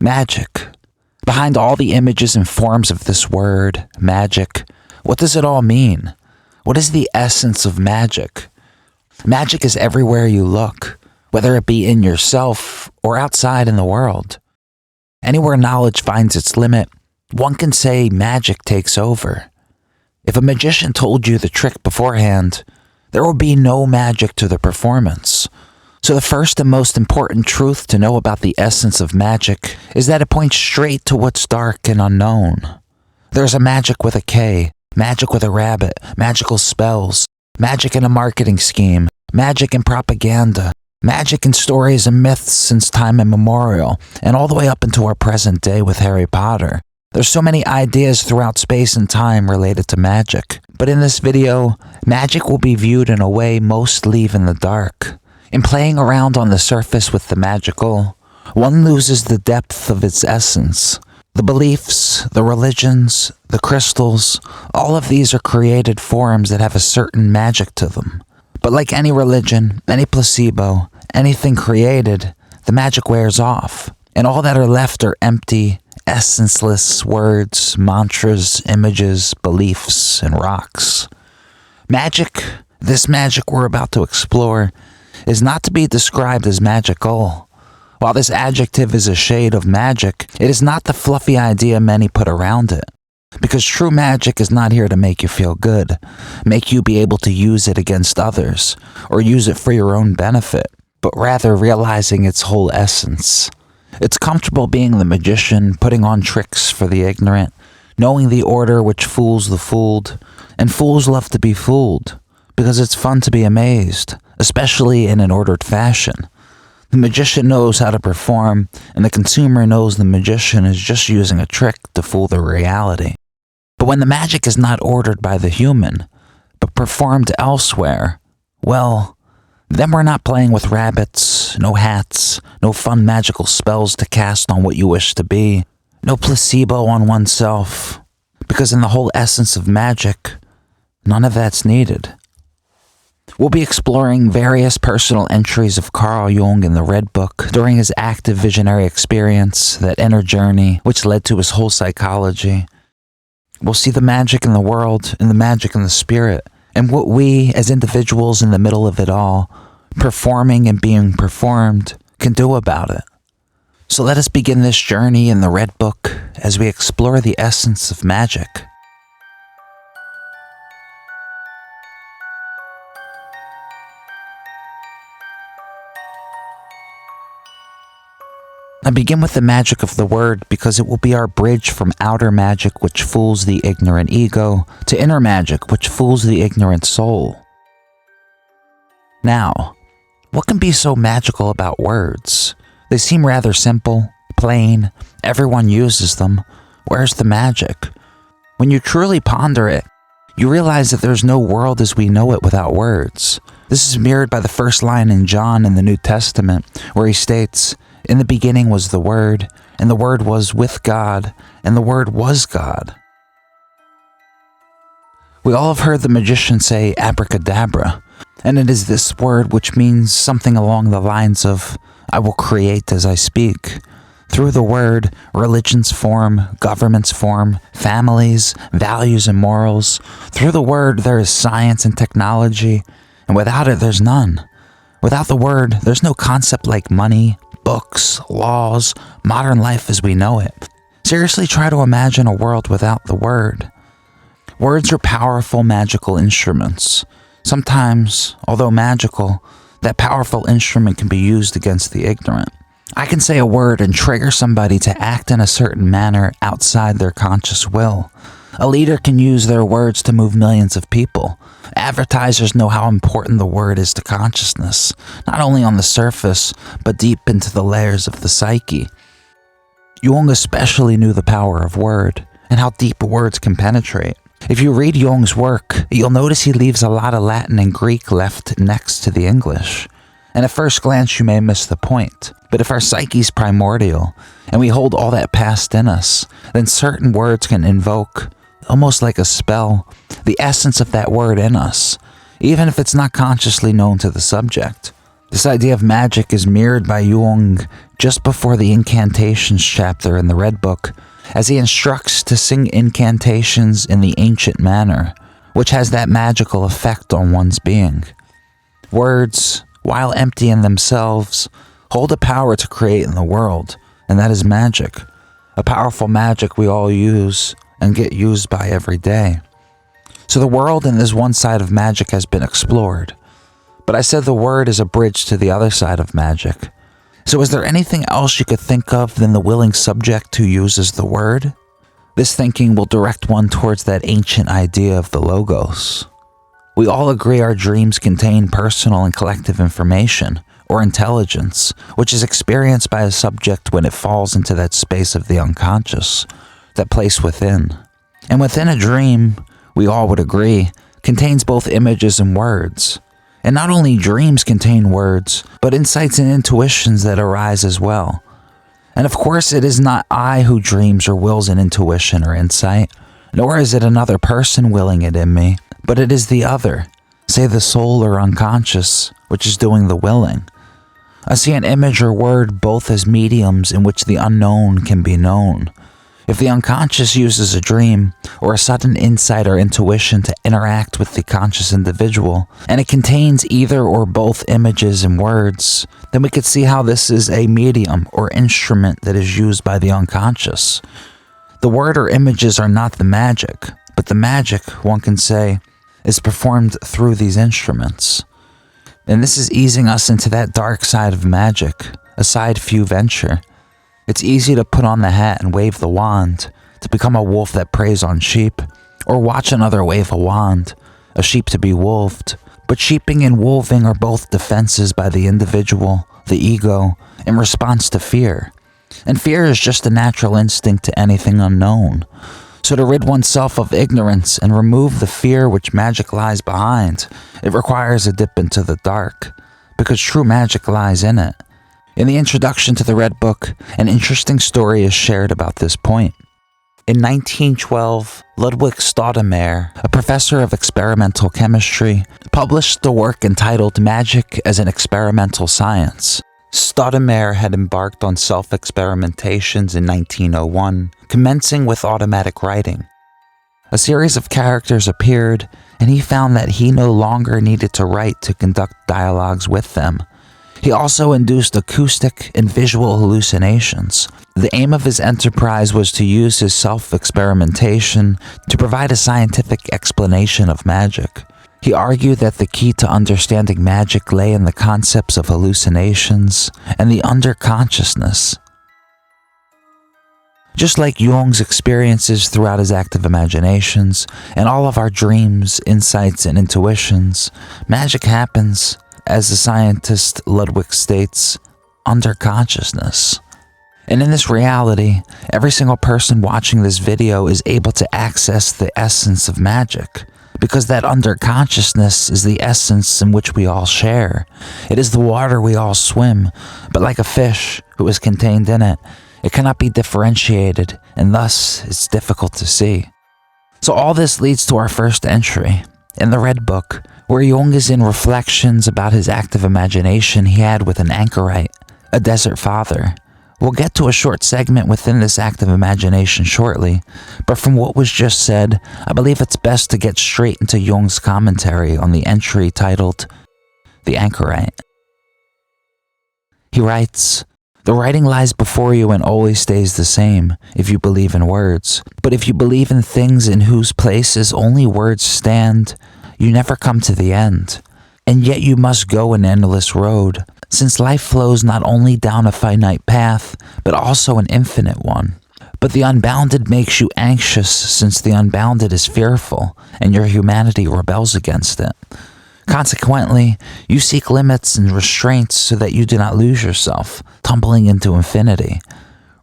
Magic. Behind all the images and forms of this word, magic, what does it all mean? What is the essence of magic? Magic is everywhere you look, whether it be in yourself or outside in the world. Anywhere knowledge finds its limit, one can say magic takes over. If a magician told you the trick beforehand, there will be no magic to the performance. So the first and most important truth to know about the essence of magic is that it points straight to what's dark and unknown. There's a magic with a K, magic with a rabbit, magical spells, magic in a marketing scheme, magic in propaganda, magic in stories and myths since time immemorial, and all the way up into our present day with Harry Potter. There's so many ideas throughout space and time related to magic. But in this video, magic will be viewed in a way most leave in the dark. In playing around on the surface with the magical, one loses the depth of its essence. The beliefs, the religions, the crystals, all of these are created forms that have a certain magic to them. But like any religion, any placebo, anything created, the magic wears off, and all that are left are empty, essenceless words, mantras, images, beliefs, and rocks. Magic, this magic we're about to explore, is not to be described as magical. While this adjective is a shade of magic, it is not the fluffy idea many put around it. Because true magic is not here to make you feel good, make you be able to use it against others, or use it for your own benefit, but rather realizing its whole essence. It's comfortable being the magician, putting on tricks for the ignorant, knowing the order which fools the fooled, and fools love to be fooled, because it's fun to be amazed, especially in an ordered fashion. The magician knows how to perform, and the consumer knows the magician is just using a trick to fool the reality. But when the magic is not ordered by the human, but performed elsewhere, well, then we're not playing with rabbits, no hats, no fun magical spells to cast on what you wish to be, no placebo on oneself, because in the whole essence of magic, none of that's needed. We'll be exploring various personal entries of Carl Jung in the Red Book during his active visionary experience, that inner journey which led to his whole psychology. We'll see the magic in the world and the magic in the spirit, and what we, as individuals in the middle of it all, performing and being performed, can do about it. So let us begin this journey in the Red Book as we explore the essence of magic. I begin with the magic of the word because it will be our bridge from outer magic which fools the ignorant ego to inner magic which fools the ignorant soul. Now, what can be so magical about words? They seem rather simple, plain, everyone uses them. Where's the magic? When you truly ponder it, you realize that there's no world as we know it without words. This is mirrored by the first line in John in the New Testament, where he states, "In the beginning was the Word, and the Word was with God, and the Word was God." We all have heard the magician say abracadabra, and it is this word which means something along the lines of, "I will create as I speak." Through the word, religions form, governments form, families, values and morals. Through the word, there is science and technology, and without it, there's none. Without the word, there's no concept like money, books, laws, modern life as we know it. Seriously, try to imagine a world without the word. Words are powerful, magical instruments. Sometimes, although magical, that powerful instrument can be used against the ignorant. I can say a word and trigger somebody to act in a certain manner outside their conscious will. A leader can use their words to move millions of people. Advertisers know how important the word is to consciousness, not only on the surface, but deep into the layers of the psyche. Jung especially knew the power of word, and how deep words can penetrate. If you read Jung's work, you'll notice he leaves a lot of Latin and Greek left next to the English. And at first glance you may miss the point, but if our psyche's primordial, and we hold all that past in us, then certain words can invoke, almost like a spell, the essence of that word in us, even if it's not consciously known to the subject. This idea of magic is mirrored by Jung just before the incantations chapter in the Red Book, as he instructs to sing incantations in the ancient manner, which has that magical effect on one's being. Words, while empty in themselves, hold a power to create in the world, and that is magic. A powerful magic we all use and get used by every day. So the world in this one side of magic has been explored. But I said the word is a bridge to the other side of magic. So is there anything else you could think of than the willing subject who uses the word? This thinking will direct one towards that ancient idea of the logos. We all agree our dreams contain personal and collective information, or intelligence, which is experienced by a subject when it falls into that space of the unconscious, that place within. And within a dream, we all would agree, contains both images and words. And not only dreams contain words, but insights and intuitions that arise as well. And of course, it is not I who dreams or wills an intuition or insight, nor is it another person willing it in me, but it is the other, say the soul or unconscious, which is doing the willing. I see an image or word both as mediums in which the unknown can be known. If the unconscious uses a dream or a sudden insight or intuition to interact with the conscious individual, and it contains either or both images and words, then we could see how this is a medium or instrument that is used by the unconscious. The word or images are not the magic, but the magic, one can say, is performed through these instruments. And this is easing us into that dark side of magic, a side few venture. It's easy to put on the hat and wave the wand, to become a wolf that preys on sheep, or watch another wave a wand, a sheep to be wolved. But sheeping and wolving are both defenses by the individual, the ego, in response to fear. And fear is just a natural instinct to anything unknown. So to rid oneself of ignorance and remove the fear which magic lies behind, it requires a dip into the dark, because true magic lies in it. In the introduction to the Red Book, an interesting story is shared about this point. In 1912, Ludwig Staudemeyer, a professor of experimental chemistry, published a work entitled Magic as an Experimental Science. Staudemeyer had embarked on self-experimentations in 1901, commencing with automatic writing. A series of characters appeared, and he found that he no longer needed to write to conduct dialogues with them. He also induced acoustic and visual hallucinations. The aim of his enterprise was to use his self-experimentation to provide a scientific explanation of magic. He argued that the key to understanding magic lay in the concepts of hallucinations and the underconsciousness. Just like Jung's experiences throughout his active imaginations and all of our dreams, insights, and intuitions, magic happens, as the scientist Ludwig states, under consciousness. And in this reality, every single person watching this video is able to access the essence of magic, because that underconsciousness is the essence in which we all share. It is the water we all swim, but like a fish who is contained in it, it cannot be differentiated, and thus it's difficult to see. So all this leads to our first entry, in the Red Book, where Jung is in reflections about his active imagination he had with an Anchorite, a desert father. We'll get to a short segment within this active imagination shortly, but from what was just said, I believe it's best to get straight into Jung's commentary on the entry titled, The Anchorite. He writes, "The writing lies before you and always stays the same, if you believe in words. But if you believe in things in whose places only words stand, you never come to the end. And yet you must go an endless road, since life flows not only down a finite path, but also an infinite one. But the unbounded makes you anxious, since the unbounded is fearful, and your humanity rebels against it. Consequently, you seek limits and restraints so that you do not lose yourself, tumbling into infinity.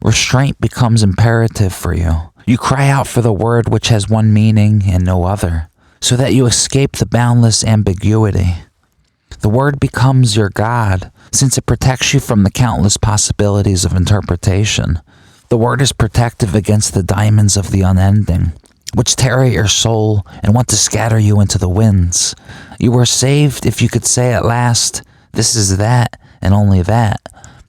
Restraint becomes imperative for you. You cry out for the word which has one meaning and no other, so that you escape the boundless ambiguity. The word becomes your God, since it protects you from the countless possibilities of interpretation. The word is protective against the diamonds of the unending, which tear at your soul and want to scatter you into the winds. You were saved if you could say at last, This is that, and only that.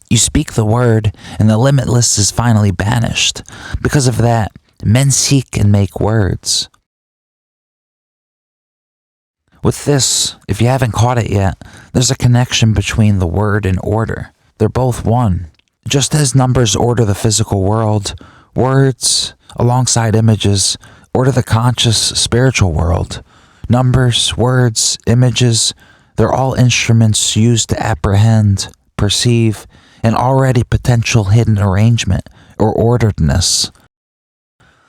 You speak the word, and the limitless is finally banished. Because of that, men seek and make words. With this, if you haven't caught it yet, there's a connection between the word and order. They're both one. Just as numbers order the physical world, words, alongside images, order the conscious spiritual world. Numbers, words, images, they're all instruments used to apprehend, perceive, an already potential hidden arrangement or orderedness.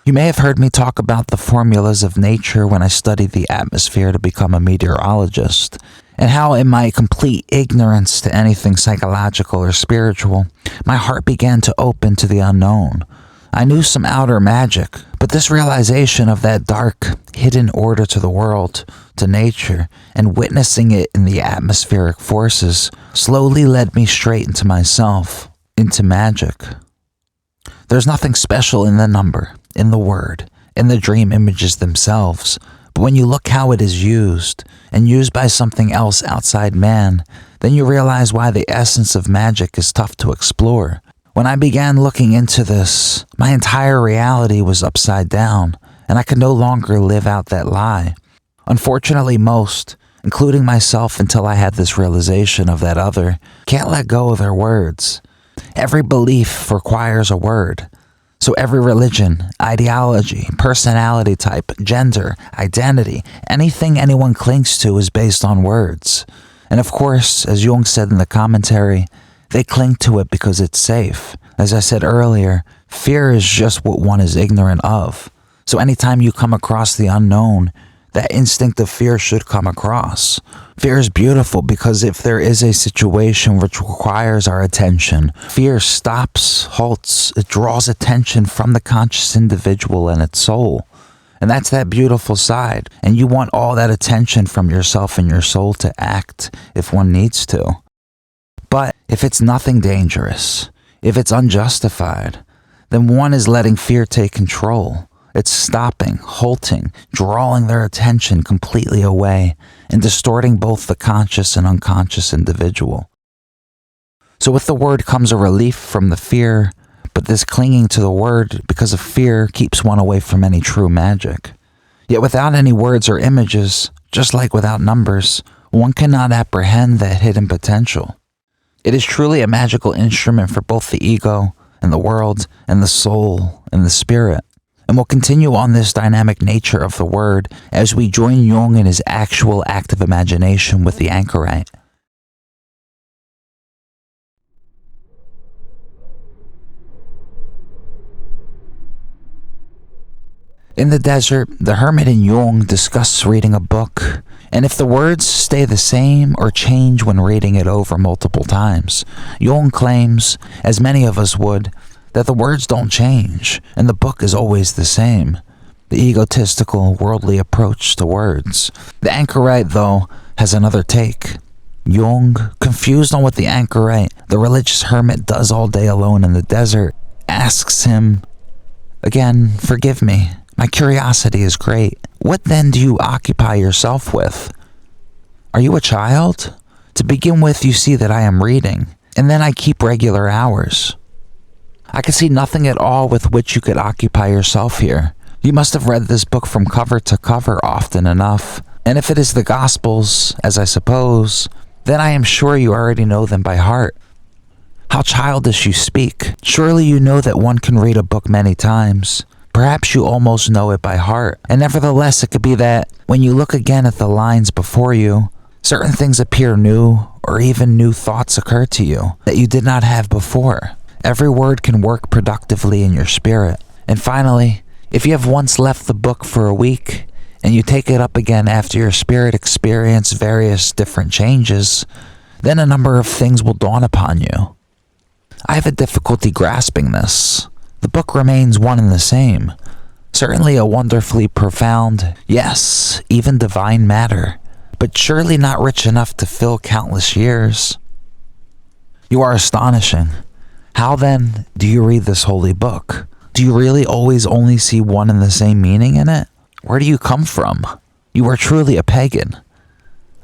You may have heard me talk about the formulas of nature when I studied the atmosphere to become a meteorologist, and how in my complete ignorance to anything psychological or spiritual, my heart began to open to the unknown. I knew some outer magic, but this realization of that dark, hidden order to the world, to nature, and witnessing it in the atmospheric forces slowly led me straight into myself, into magic. There's nothing special in the number, in the word, in the dream images themselves, but when you look how it is used, and used by something else outside man, then you realize why the essence of magic is tough to explore. When I began looking into this, my entire reality was upside down, and I could no longer live out that lie. Unfortunately, most, including myself until I had this realization of that other, can't let go of their words. Every belief requires a word. So every religion, ideology, personality type, gender, identity, anything anyone clings to is based on words. And of course, as Jung said in the commentary, they cling to it because it's safe. As I said earlier, fear is just what one is ignorant of. So anytime you come across the unknown, that instinct of fear should come across. Fear is beautiful because if there is a situation which requires our attention, fear stops, halts, it draws attention from the conscious individual and its soul. And that's that beautiful side. And you want all that attention from yourself and your soul to act if one needs to. But if it's nothing dangerous, if it's unjustified, then one is letting fear take control. It's stopping, halting, drawing their attention completely away, and distorting both the conscious and unconscious individual. So with the word comes a relief from the fear, but this clinging to the word because of fear keeps one away from any true magic. Yet without any words or images, just like without numbers, one cannot apprehend that hidden potential. It is truly a magical instrument for both the ego and the world and the soul and the spirit. And we'll continue on this dynamic nature of the word as we join Jung in his actual active imagination with the Anchorite. In the desert, the hermit and Jung discuss reading a book, and if the words stay the same or change when reading it over multiple times. Jung claims, as many of us would, that the words don't change, and the book is always the same. The egotistical, worldly approach to words. The Anchorite, though, has another take. Jung, confused on what the Anchorite, the religious hermit, does all day alone in the desert, asks him, "Again, forgive me. My curiosity is great. What then do you occupy yourself with? Are you a child? To begin with, you see that I am reading, and then I keep regular hours. I can see nothing at all with which you could occupy yourself here. You must have read this book from cover to cover often enough, and if it is the Gospels, as I suppose, then I am sure you already know them by heart. How childish you speak. Surely you know that one can read a book many times. Perhaps you almost know it by heart, and nevertheless it could be that when you look again at the lines before you, certain things appear new, or even new thoughts occur to you that you did not have before. Every word can work productively in your spirit. And finally, if you have once left the book for a week, and you take it up again after your spirit experienced various different changes, then a number of things will dawn upon you. I have a difficulty grasping this. The book remains one and the same. Certainly a wonderfully profound, yes, even divine matter, but surely not rich enough to fill countless years. You are astonishing. How then do you read this holy book? Do you really always only see one and the same meaning in it? Where do you come from? You are truly a pagan.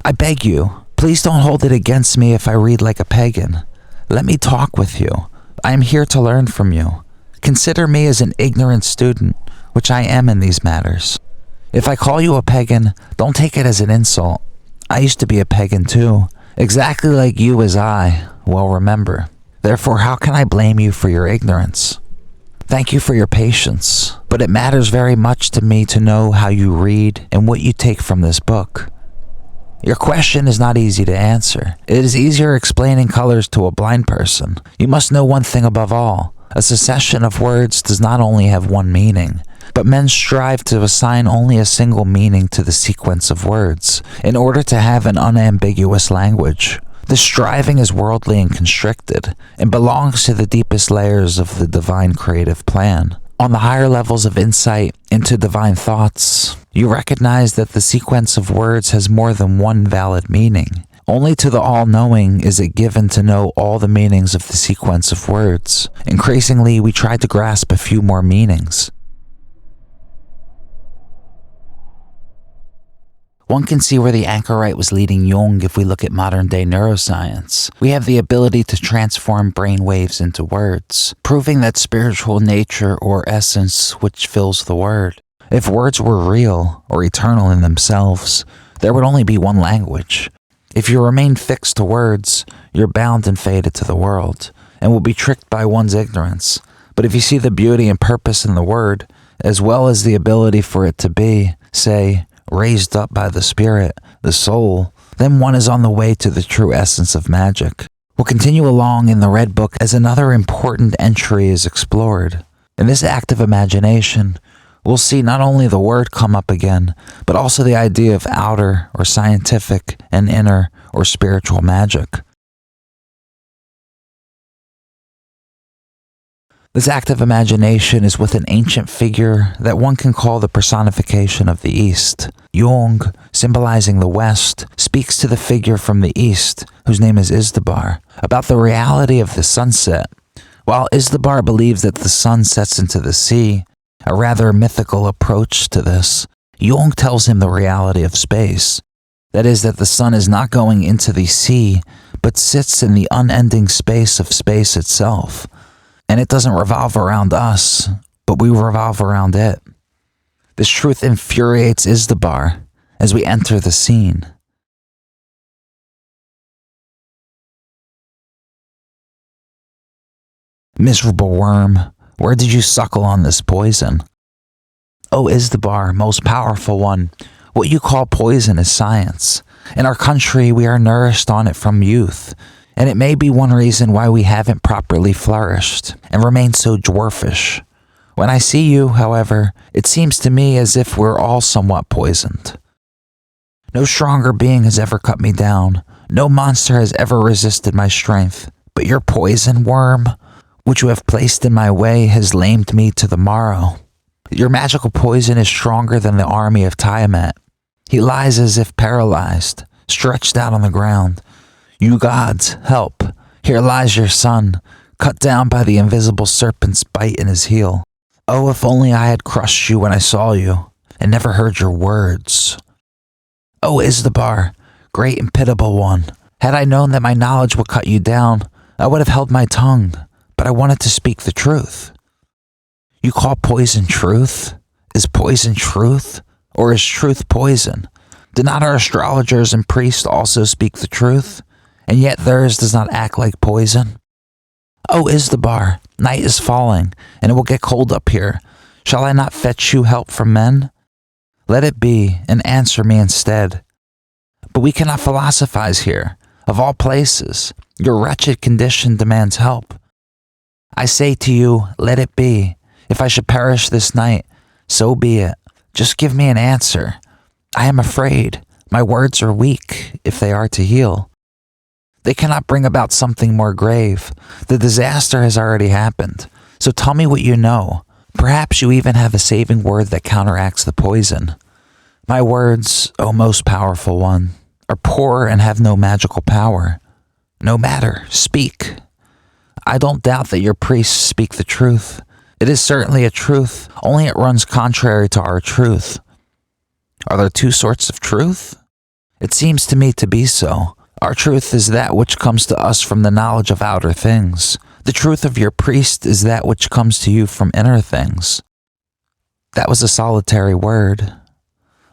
I beg you, Please don't hold it against me if I read like a pagan. Let me talk with you. I am here to learn from you. Consider me as an ignorant student, which I am in these matters. If I call you a pagan, don't take it as an insult. I used to be a pagan too, exactly like you as I well remember. Therefore, how can I blame you for your ignorance? Thank you for your patience, but it matters very much to me to know how you read and what you take from this book. Your question is not easy to answer. It is easier explaining colors to a blind person. You must know one thing above all. A succession of words does not only have one meaning, but men strive to assign only a single meaning to the sequence of words in order to have an unambiguous language. This striving is worldly and constricted, and belongs to the deepest layers of the divine creative plan. On the higher levels of insight into divine thoughts, you recognize that the sequence of words has more than one valid meaning. Only to the all-knowing is it given to know all the meanings of the sequence of words. Increasingly, we try to grasp a few more meanings. One can see where the Anchorite was leading Jung if we look at modern-day neuroscience. We have the ability to transform brain waves into words, proving that spiritual nature or essence which fills the word. If words were real or eternal in themselves, there would only be one language. If you remain fixed to words, you're bound and fated to the world, and will be tricked by one's ignorance. But if you see the beauty and purpose in the word, as well as the ability for it to be, say, raised up by the spirit, the soul, then one is on the way to the true essence of magic. We'll continue along in the Red Book as another important entry is explored. In this act of imagination, we'll see not only the word come up again, but also the idea of outer or scientific and inner or spiritual magic. This act of imagination is with an ancient figure that one can call the personification of the East. Jung, symbolizing the West, speaks to the figure from the East, whose name is Izdubar, about the reality of the sunset. While Izdubar believes that the sun sets into the sea, a rather mythical approach to this, Jung tells him the reality of space. That is, that the sun is not going into the sea, but sits in the unending space of space itself. And it doesn't revolve around us, but we revolve around it. This truth infuriates Izdubar as we enter the scene. Miserable worm, where did you suckle on this poison? O Izdubar, most powerful one, what you call poison is science. In our country, we are nourished on it from youth. And it may be one reason why we haven't properly flourished and remain so dwarfish. When I see you, however, it seems to me as if we're all somewhat poisoned. No stronger being has ever cut me down. No monster has ever resisted my strength. But your poison worm, which you have placed in my way, has lamed me to the marrow. Your magical poison is stronger than the army of Tiamat. He lies as if paralyzed, stretched out on the ground. You gods, help. Here lies your son, cut down by the invisible serpent's bite in his heel. Oh, if only I had crushed you when I saw you, and never heard your words. Oh, Izdubar, great and pitiable one. Had I known that my knowledge would cut you down, I would have held my tongue, but I wanted to speak the truth. You call poison truth? Is poison truth? Or is truth poison? Did not our astrologers and priests also speak the truth? And yet theirs does not act like poison. Oh, Izdubar, night is falling, and it will get cold up here. Shall I not fetch you help from men? Let it be, and answer me instead. But we cannot philosophize here. Of all places, your wretched condition demands help. I say to you, let it be. If I should perish this night, so be it. Just give me an answer. I am afraid. My words are weak, if they are to heal. They cannot bring about something more grave. The disaster has already happened. So tell me what you know. Perhaps you even have a saving word that counteracts the poison. My words, O most powerful one, are poor and have no magical power. No matter, speak. I don't doubt that your priests speak the truth. It is certainly a truth, only it runs contrary to our truth. Are there two sorts of truth? It seems to me to be so. Our truth is that which comes to us from the knowledge of outer things. The truth of your priest is that which comes to you from inner things. That was a solitary word.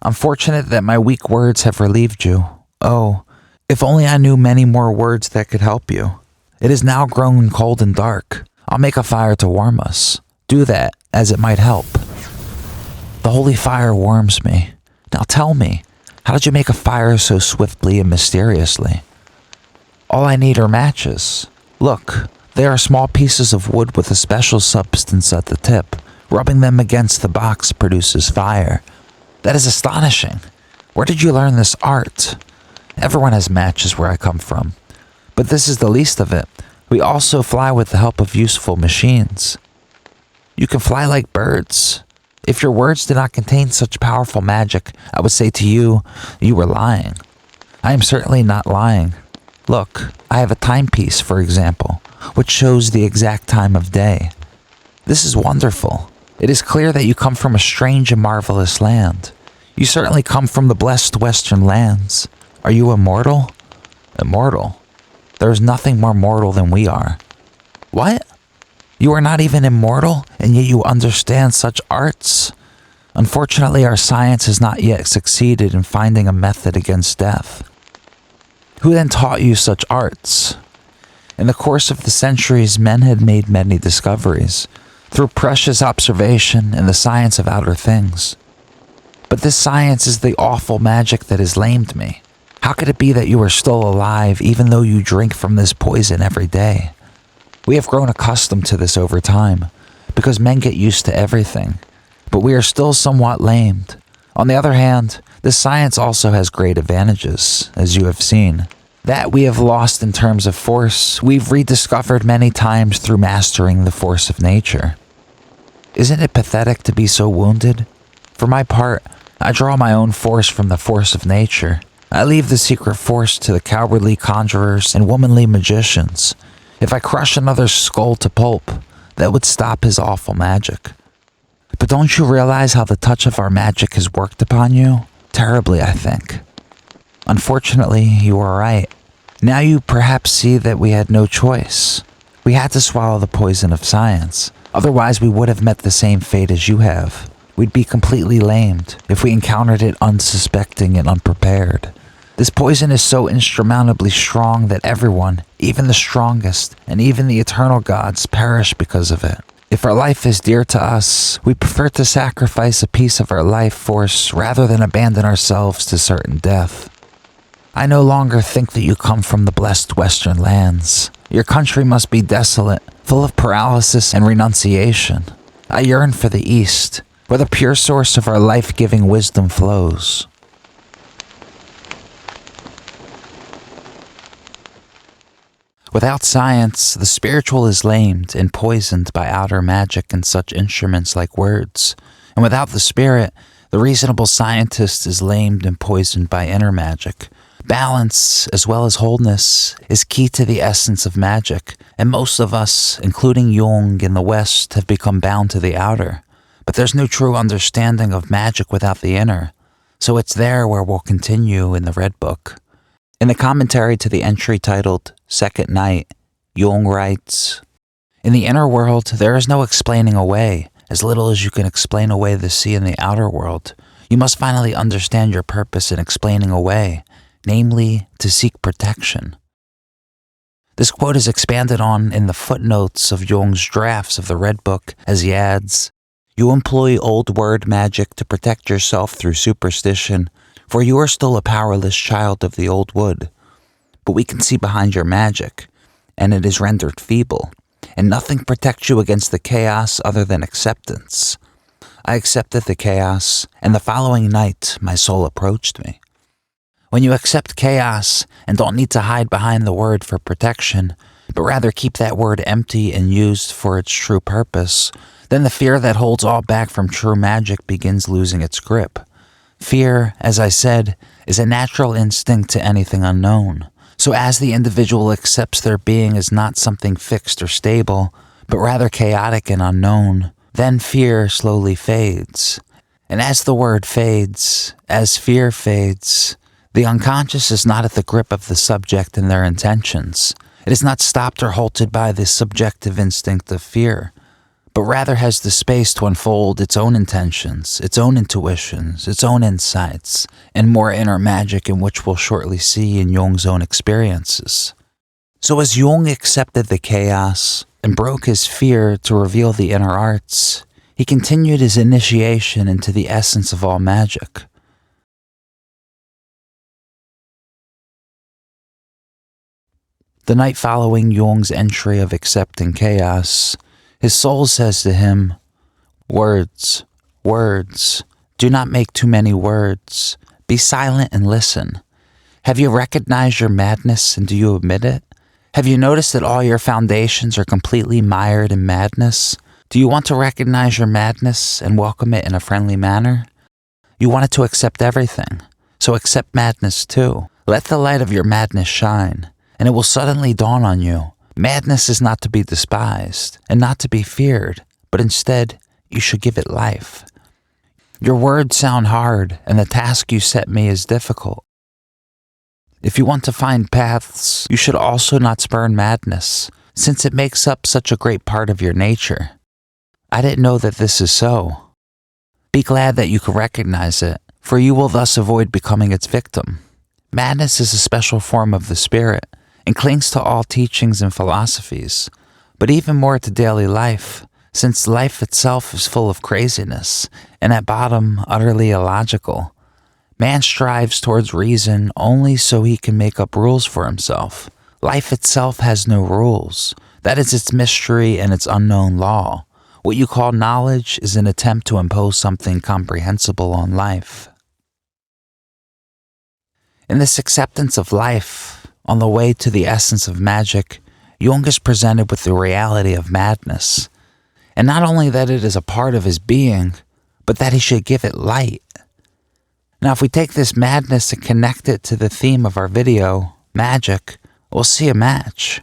I'm fortunate that my weak words have relieved you. Oh, if only I knew many more words that could help you. It is now grown cold and dark. I'll make a fire to warm us. Do that, as it might help. The holy fire warms me. Now tell me, how did you make a fire so swiftly and mysteriously? All I need are matches. Look, they are small pieces of wood with a special substance at the tip. Rubbing them against the box produces fire. That is astonishing. Where did you learn this art? Everyone has matches where I come from. But this is the least of it. We also fly with the help of useful machines. You can fly like birds. If your words did not contain such powerful magic, I would say to you, you were lying. I am certainly not lying. Look, I have a timepiece, for example, which shows the exact time of day. This is wonderful. It is clear that you come from a strange and marvelous land. You certainly come from the blessed western lands. Are you immortal? Immortal? There is nothing more mortal than we are. What? You are not even immortal, and yet you understand such arts? Unfortunately, our science has not yet succeeded in finding a method against death. Who then taught you such arts? In the course of the centuries, men had made many discoveries, through precious observation and the science of outer things. But this science is the awful magic that has lamed me. How could it be that you are still alive even though you drink from this poison every day? We have grown accustomed to this over time, because men get used to everything, but we are still somewhat lamed. On the other hand, this science also has great advantages, as you have seen. That we have lost in terms of force, we've rediscovered many times through mastering the force of nature. Isn't it pathetic to be so wounded? For my part, I draw my own force from the force of nature. I leave the secret force to the cowardly conjurers and womanly magicians. If I crush another's skull to pulp, that would stop his awful magic. But don't you realize how the touch of our magic has worked upon you? Terribly, I think. Unfortunately, you are right. Now you perhaps see that we had no choice. We had to swallow the poison of science. Otherwise, we would have met the same fate as you have. We'd be completely lamed if we encountered it unsuspecting and unprepared. This poison is so insurmountably strong that everyone, even the strongest, and even the eternal gods, perish because of it. If our life is dear to us, we prefer to sacrifice a piece of our life force rather than abandon ourselves to certain death. I no longer think that you come from the blessed western lands. Your country must be desolate, full of paralysis and renunciation. I yearn for the east, where the pure source of our life-giving wisdom flows. Without science, the spiritual is lamed and poisoned by outer magic and such instruments like words. And without the spirit, the reasonable scientist is lamed and poisoned by inner magic. Balance, as well as wholeness, is key to the essence of magic, and most of us, including Jung in the West, have become bound to the outer. But there's no true understanding of magic without the inner, so it's there where we'll continue in the Red Book. In the commentary to the entry titled Second Night, Jung writes, "In the inner world, there is no explaining away, as little as you can explain away the sea in the outer world. You must finally understand your purpose in explaining away, namely, to seek protection." This quote is expanded on in the footnotes of Jung's drafts of the Red Book, as he adds, "You employ old word magic to protect yourself through superstition, for you are still a powerless child of the old wood. But we can see behind your magic, and it is rendered feeble, and nothing protects you against the chaos other than acceptance. I accepted the chaos, and the following night my soul approached me. When you accept chaos and don't need to hide behind the word for protection, but rather keep that word empty and used for its true purpose, then the fear that holds all back from true magic begins losing its grip. Fear, as I said, is a natural instinct to anything unknown. So as the individual accepts their being as not something fixed or stable, but rather chaotic and unknown, then fear slowly fades. And as the word fades, as fear fades, The unconscious is not at the grip of the subject and their intentions. It is not stopped or halted by the subjective instinct of fear, but rather has the space to unfold its own intentions, its own intuitions, its own insights, and more inner magic in which we'll shortly see in Jung's own experiences. So as Jung accepted the chaos and broke his fear to reveal the inner arts, he continued his initiation into the essence of all magic. The night following Jung's entry of accepting chaos, his soul says to him, "Words, words, do not make too many words. Be silent and listen. Have you recognized your madness and do you admit it? Have you noticed that all your foundations are completely mired in madness? Do you want to recognize your madness and welcome it in a friendly manner? You want it to accept everything, so accept madness too. Let the light of your madness shine, and it will suddenly dawn on you. Madness is not to be despised and not to be feared, but instead, you should give it life. Your words sound hard, and the task you set me is difficult. If you want to find paths, you should also not spurn madness, since it makes up such a great part of your nature. I didn't know that this is so. Be glad that you can recognize it, for you will thus avoid becoming its victim. Madness is a special form of the spirit, and clings to all teachings and philosophies, but even more to daily life, since life itself is full of craziness, and at bottom utterly illogical. Man strives towards reason only so he can make up rules for himself. Life itself has no rules. That is its mystery and its unknown law. What you call knowledge is an attempt to impose something comprehensible on life. In this acceptance of life, on the way to the essence of magic, Jung is presented with the reality of madness, and not only that it is a part of his being, but that he should give it light. Now, if we take this madness and connect it to the theme of our video, magic, we'll see a match.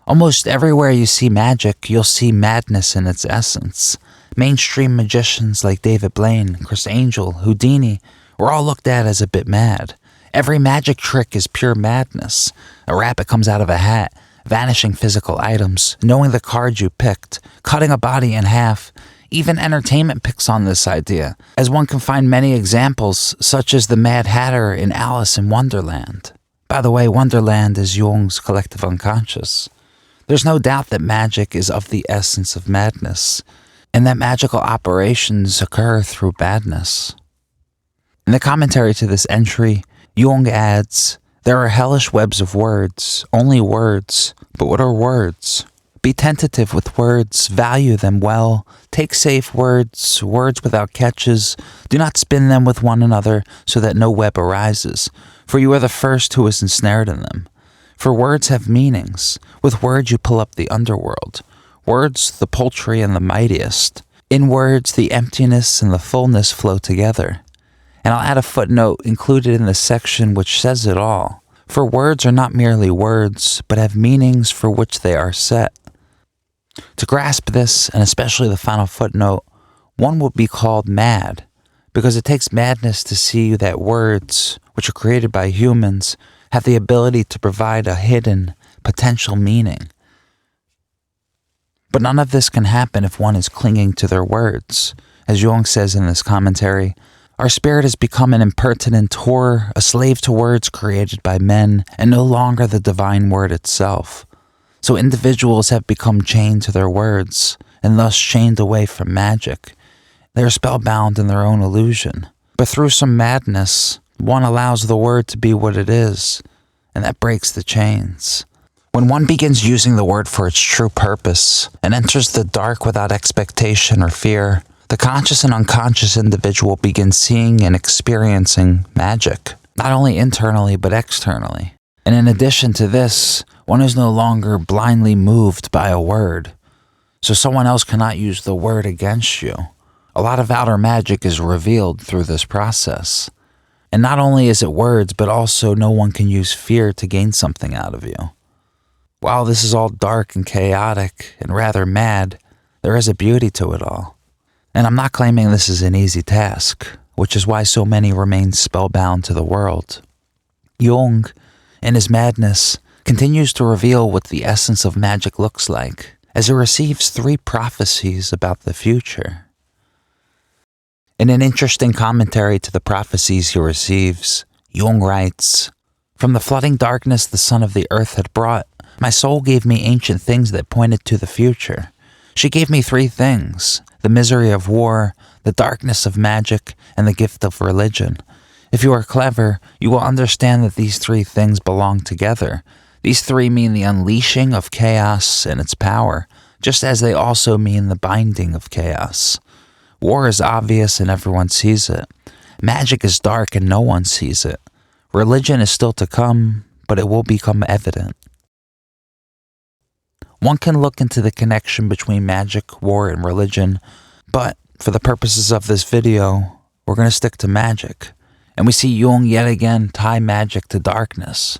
Almost everywhere you see magic, you'll see madness in its essence. Mainstream magicians like David Blaine, Chris Angel, Houdini were all looked at as a bit mad. Every magic trick is pure madness. A rabbit comes out of a hat, vanishing physical items, knowing the card you picked, cutting a body in half. Even entertainment picks on this idea, as one can find many examples, such as the Mad Hatter in Alice in Wonderland. By the way, Wonderland is Jung's collective unconscious. There's no doubt that magic is of the essence of madness, and that magical operations occur through badness. In the commentary to this entry, Jung adds, "There are hellish webs of words, only words, but what are words? Be tentative with words, value them well, take safe words, words without catches, do not spin them with one another so that no web arises, for you are the first who is ensnared in them. For words have meanings, with words you pull up the underworld, words the paltry and the mightiest. In words the emptiness and the fullness flow together." And I'll add a footnote included in the section which says it all. For words are not merely words, but have meanings for which they are set. To grasp this, and especially the final footnote, one would be called mad, because it takes madness to see that words, which are created by humans, have the ability to provide a hidden, potential meaning. But none of this can happen if one is clinging to their words. As Jung says in this commentary, our spirit has become an impertinent whore, a slave to words created by men, and no longer the divine word itself. So individuals have become chained to their words, and thus chained away from magic. They are spellbound in their own illusion. But through some madness, one allows the word to be what it is, and that breaks the chains. When one begins using the word for its true purpose, and enters the dark without expectation or fear, the conscious and unconscious individual begins seeing and experiencing magic, not only internally but externally. And in addition to this, one is no longer blindly moved by a word, so someone else cannot use the word against you. A lot of outer magic is revealed through this process. And not only is it words, but also no one can use fear to gain something out of you. While this is all dark and chaotic and rather mad, there is a beauty to it all. And I'm not claiming this is an easy task, which is why so many remain spellbound to the world. Jung, in his madness, continues to reveal what the essence of magic looks like as he receives 3 prophecies about the future. In an interesting commentary to the prophecies he receives, Jung writes, "From the flooding darkness the son of the earth had brought, my soul gave me ancient things that pointed to the future. She gave me 3 things, the misery of war, the darkness of magic, and the gift of religion. If you are clever, you will understand that these 3 things belong together. These 3 mean the unleashing of chaos and its power, just as they also mean the binding of chaos. War is obvious and everyone sees it. Magic is dark and no one sees it. Religion is still to come, but it will become evident." One can look into the connection between magic, war, and religion, but for the purposes of this video, we're going to stick to magic. And we see Jung yet again tie magic to darkness.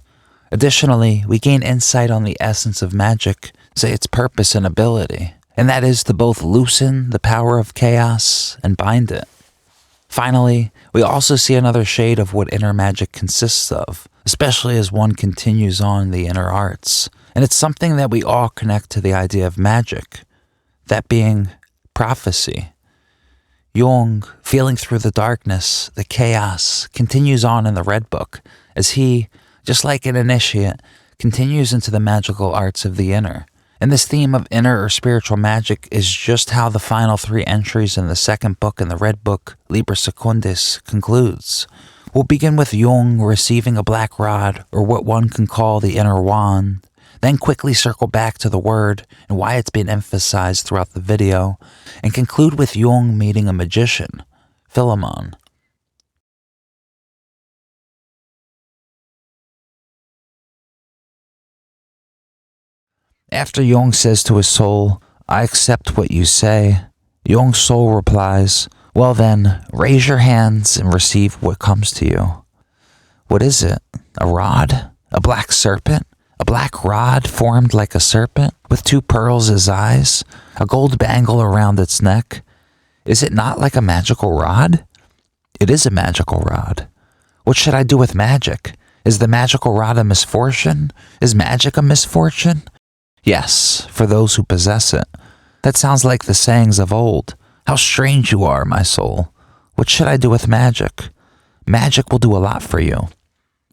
Additionally, we gain insight on the essence of magic, say its purpose and ability, and that is to both loosen the power of chaos and bind it. Finally, we also see another shade of what inner magic consists of, especially as one continues on the inner arts. And it's something that we all connect to the idea of magic, that being prophecy. Jung, feeling through the darkness, the chaos, continues on in the Red Book as he, just like an initiate, continues into the magical arts of the inner. And this theme of inner or spiritual magic is just how the final 3 entries in the second book in the Red Book, Liber Secundis, concludes. We'll begin with Jung receiving a black rod, or what one can call the inner wand, then quickly circle back to the word and why it's been emphasized throughout the video, and conclude with Jung meeting a magician, Philemon. After Jung says to his soul, "I accept what you say," Jung's soul replies, "Well then, raise your hands and receive what comes to you." What is it? A rod? A black serpent? A black rod formed like a serpent, with 2 pearls as eyes, a gold bangle around its neck. Is it not like a magical rod? It is a magical rod. What should I do with magic? Is the magical rod a misfortune? Is magic a misfortune? Yes, for those who possess it. That sounds like the sayings of old. How strange you are, my soul. What should I do with magic? Magic will do a lot for you.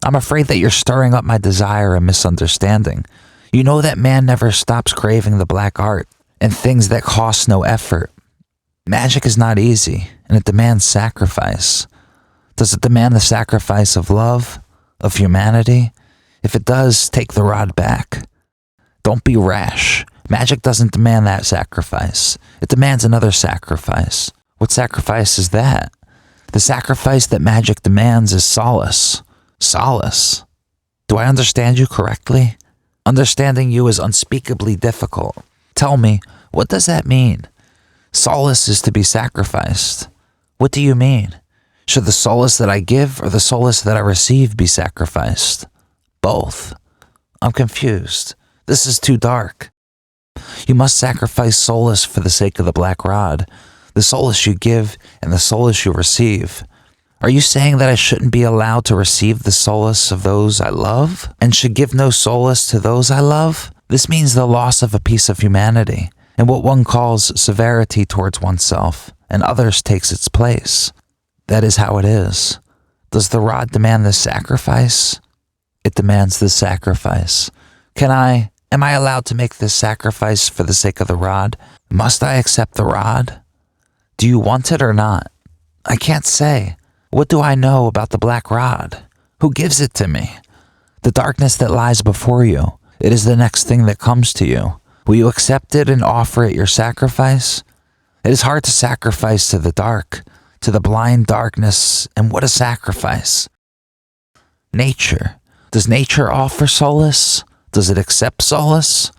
I'm afraid that you're stirring up my desire and misunderstanding. You know that man never stops craving the black art and things that cost no effort. Magic is not easy, and it demands sacrifice. Does it demand the sacrifice of love, of humanity? If it does, take the rod back. Don't be rash. Magic doesn't demand that sacrifice. It demands another sacrifice. What sacrifice is that? The sacrifice that magic demands is solace. Solace. Do I understand you correctly? Understanding you is unspeakably difficult. Tell me, what does that mean? Solace is to be sacrificed. What do you mean? Should the solace that I give or the solace that I receive be sacrificed? Both. I'm confused. This is too dark. You must sacrifice solace for the sake of the black rod, the solace you give and the solace you receive. Are you saying that I shouldn't be allowed to receive the solace of those I love and should give no solace to those I love? This means the loss of a piece of humanity and what one calls severity towards oneself and others takes its place. That is how it is. Does the rod demand this sacrifice? It demands this sacrifice. Am I allowed to make this sacrifice for the sake of the rod? Must I accept the rod? Do you want it or not? I can't say. What do I know about the black rod? Who gives it to me? The darkness that lies before you. It is the next thing that comes to you. Will you accept it and offer it your sacrifice? It is hard to sacrifice to the dark, to the blind darkness, and what a sacrifice. Nature. Does nature offer solace? Does it accept solace?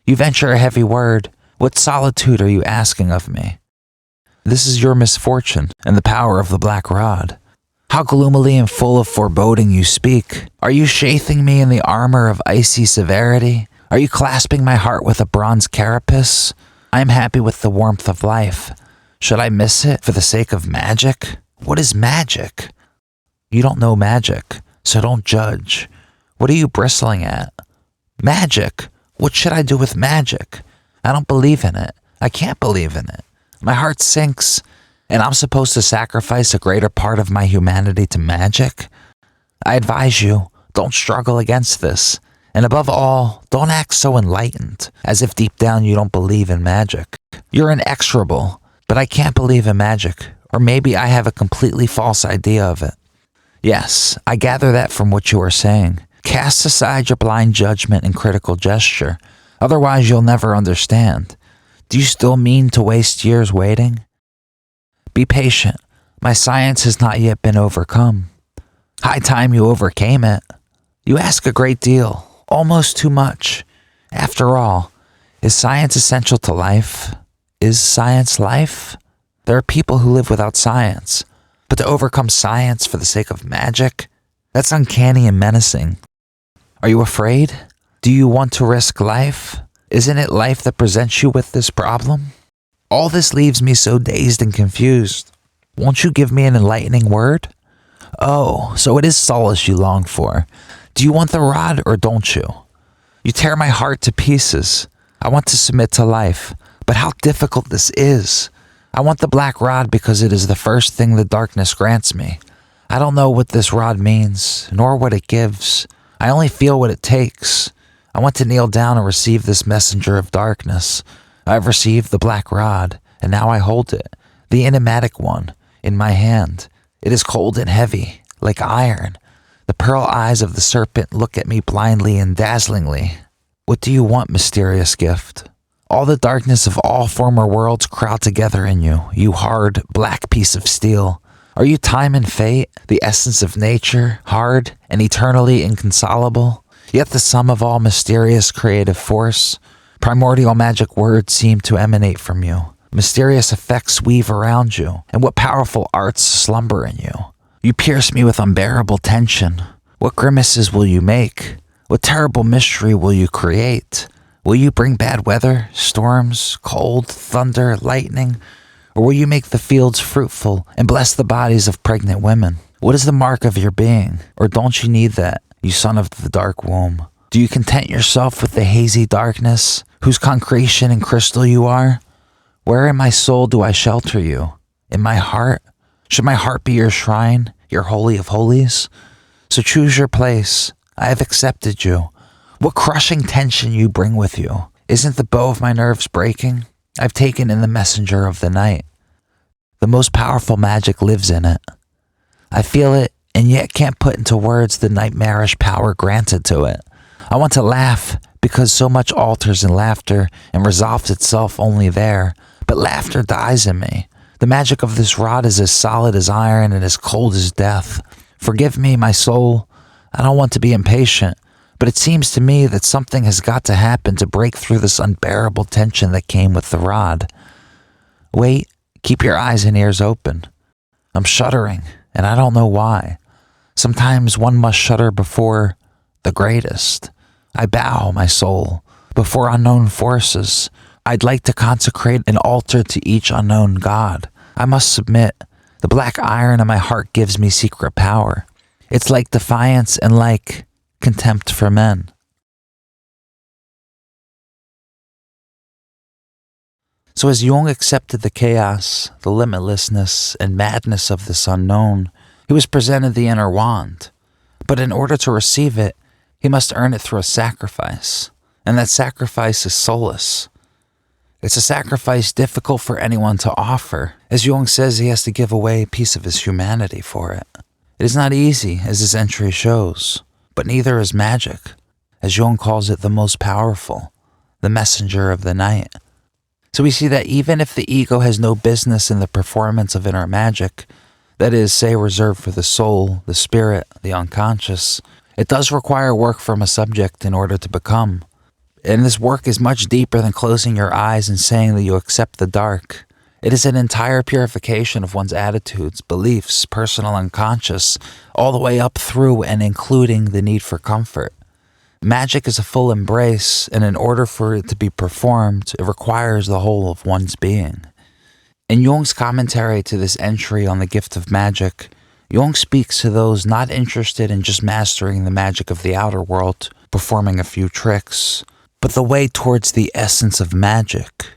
You venture a heavy word. What solitude are you asking of me? This is your misfortune and the power of the black rod. How gloomily and full of foreboding you speak. Are you sheathing me in the armor of icy severity? Are you clasping my heart with a bronze carapace? I am happy with the warmth of life. Should I miss it for the sake of magic? What is magic? You don't know magic, So don't judge. What are you bristling at? Magic? What should I do with magic? I don't believe in it. I can't believe in it. My heart sinks, and I'm supposed to sacrifice a greater part of my humanity to magic? I advise you, don't struggle against this. And above all, don't act so enlightened, as if deep down you don't believe in magic. You're inexorable, but I can't believe in magic, or maybe I have a completely false idea of it. Yes, I gather that from what you are saying. Cast aside your blind judgment and critical gesture, otherwise you'll never understand. Do you still mean to waste years waiting? Be patient. My science has not yet been overcome. High time you overcame it. You ask a great deal. Almost too much. After all, is science essential to life? Is science life? There are people who live without science, but to overcome science for the sake of magic? That's uncanny and menacing. Are you afraid? Do you want to risk life? Isn't it life that presents you with this problem? All this leaves me so dazed and confused. Won't you give me an enlightening word? Oh, so it is solace you long for. Do you want the rod or don't you? You tear my heart to pieces. I want to submit to life, but how difficult this is. I want the black rod because it is the first thing the darkness grants me. I don't know what this rod means, nor what it gives. I only feel what it takes. I want to kneel down and receive this messenger of darkness. I've received the black rod, and now I hold it, the enigmatic one, in my hand. It is cold and heavy, like iron. The pearl eyes of the serpent look at me blindly and dazzlingly. What do you want, mysterious gift? All the darkness of all former worlds crowd together in you, you hard, black piece of steel. Are you time and fate, the essence of nature, hard and eternally inconsolable, yet the sum of all mysterious creative force? Primordial magic words seem to emanate from you. Mysterious effects weave around you, and what powerful arts slumber in you. You pierce me with unbearable tension. What grimaces will you make? What terrible mystery will you create? Will you bring bad weather, storms, cold, thunder, lightning? Or will you make the fields fruitful and bless the bodies of pregnant women? What is the mark of your being? Or don't you need that, you son of the dark womb? Do you content yourself with the hazy darkness, whose concretion and crystal you are? Where in my soul do I shelter you? In my heart? Should my heart be your shrine, your holy of holies? So choose your place. I have accepted you. What crushing tension you bring with you. Isn't the bow of my nerves breaking? I've taken in the messenger of the night. The most powerful magic lives in it. I feel it and yet can't put into words the nightmarish power granted to it. I want to laugh because so much alters in laughter and resolves itself only there, but laughter dies in me. The magic of this rod is as solid as iron and as cold as death. Forgive me, my soul. I don't want to be impatient, but it seems to me that something has got to happen to break through this unbearable tension that came with the rod. Wait, keep your eyes and ears open. I'm shuddering, and I don't know why. Sometimes one must shudder before the greatest. I bow, my soul, before unknown forces. I'd like to consecrate an altar to each unknown god. I must submit. The black iron in my heart gives me secret power. It's like defiance and like contempt for men. So as Jung accepted the chaos, the limitlessness, and madness of this unknown, he was presented the inner wand. But in order to receive it, he must earn it through a sacrifice, and that sacrifice is solace. It's a sacrifice difficult for anyone to offer. As Jung says, he has to give away a piece of his humanity for it. It is not easy, as his entry shows, but neither is magic, as Jung calls it the most powerful, the messenger of the night. So we see that even if the ego has no business in the performance of inner magic, that is, say, reserved for the soul, the spirit, the unconscious, it does require work from a subject in order to become. And this work is much deeper than closing your eyes and saying that you accept the dark. It is an entire purification of one's attitudes, beliefs, personal and conscious, all the way up through and including the need for comfort. Magic is a full embrace, and in order for it to be performed, it requires the whole of one's being. In Jung's commentary to this entry on the gift of magic, Jung speaks to those not interested in just mastering the magic of the outer world, performing a few tricks, but the way towards the essence of magic.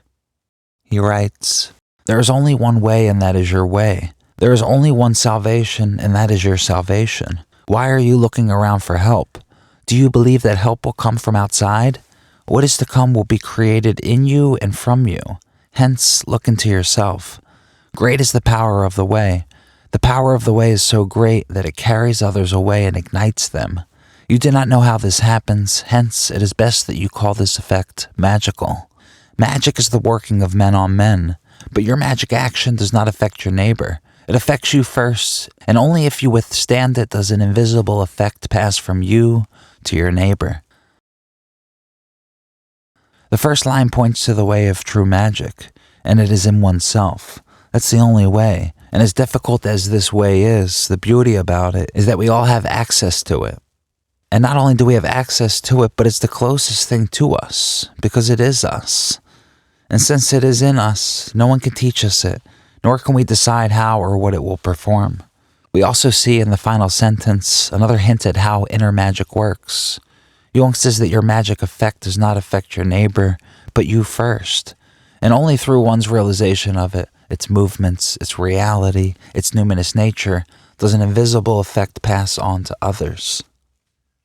He writes, "There is only one way, and that is your way. There is only one salvation, and that is your salvation. Why are you looking around for help? Do you believe that help will come from outside? What is to come will be created in you and from you. Hence, look into yourself. Great is the power of the way. The power of the way is so great that it carries others away and ignites them. You do not know how this happens, hence it is best that you call this effect magical. Magic is the working of men on men, but your magic action does not affect your neighbor. It affects you first, and only if you withstand it does an invisible effect pass from you to your neighbor." The first line points to the way of true magic, and it is in oneself. That's the only way. And as difficult as this way is, the beauty about it is that we all have access to it. And not only do we have access to it, but it's the closest thing to us, because it is us. And since it is in us, no one can teach us it, nor can we decide how or what it will perform. We also see in the final sentence another hint at how inner magic works. Jung says that your magic effect does not affect your neighbor, but you first. And only through one's realization of it, its movements, its reality, its numinous nature, does an invisible effect pass on to others.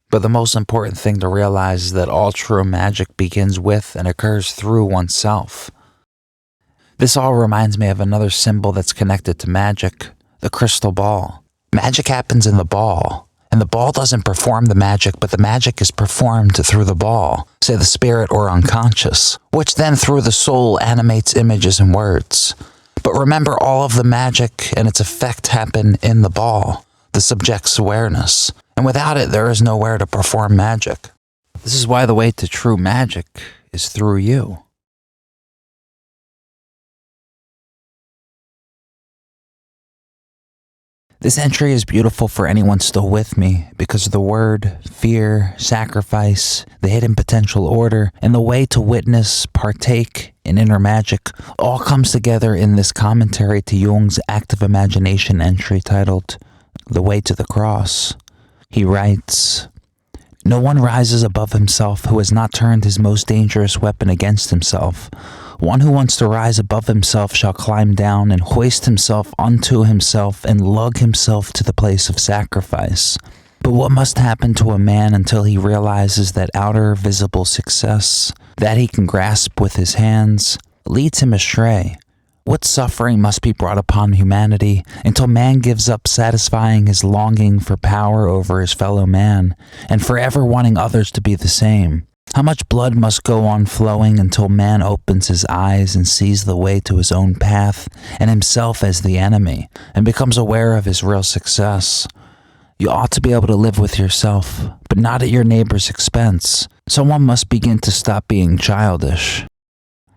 But the most important thing to realize is that all true magic begins with and occurs through oneself. This all reminds me of another symbol that's connected to magic, the crystal ball. Magic happens in the ball, and the ball doesn't perform the magic, but the magic is performed through the ball, say the spirit or unconscious, which then through the soul animates images and words. But remember, all of the magic and its effect happen in the ball, the subject's awareness, and without it there is nowhere to perform magic. This is why the way to true magic is through you. This entry is beautiful for anyone still with me because the word, fear, sacrifice, the hidden potential order, and the way to witness, partake in inner magic all comes together in this commentary to Jung's active imagination entry titled The Way to the Cross. He writes, "No one rises above himself who has not turned his most dangerous weapon against himself. One who wants to rise above himself shall climb down and hoist himself unto himself and lug himself to the place of sacrifice. But what must happen to a man until he realizes that outer visible success, that he can grasp with his hands, leads him astray? What suffering must be brought upon humanity until man gives up satisfying his longing for power over his fellow man, and forever wanting others to be the same? How much blood must go on flowing until man opens his eyes and sees the way to his own path and himself as the enemy, and becomes aware of his real success? You ought to be able to live with yourself, but not at your neighbor's expense. Someone must begin to stop being childish.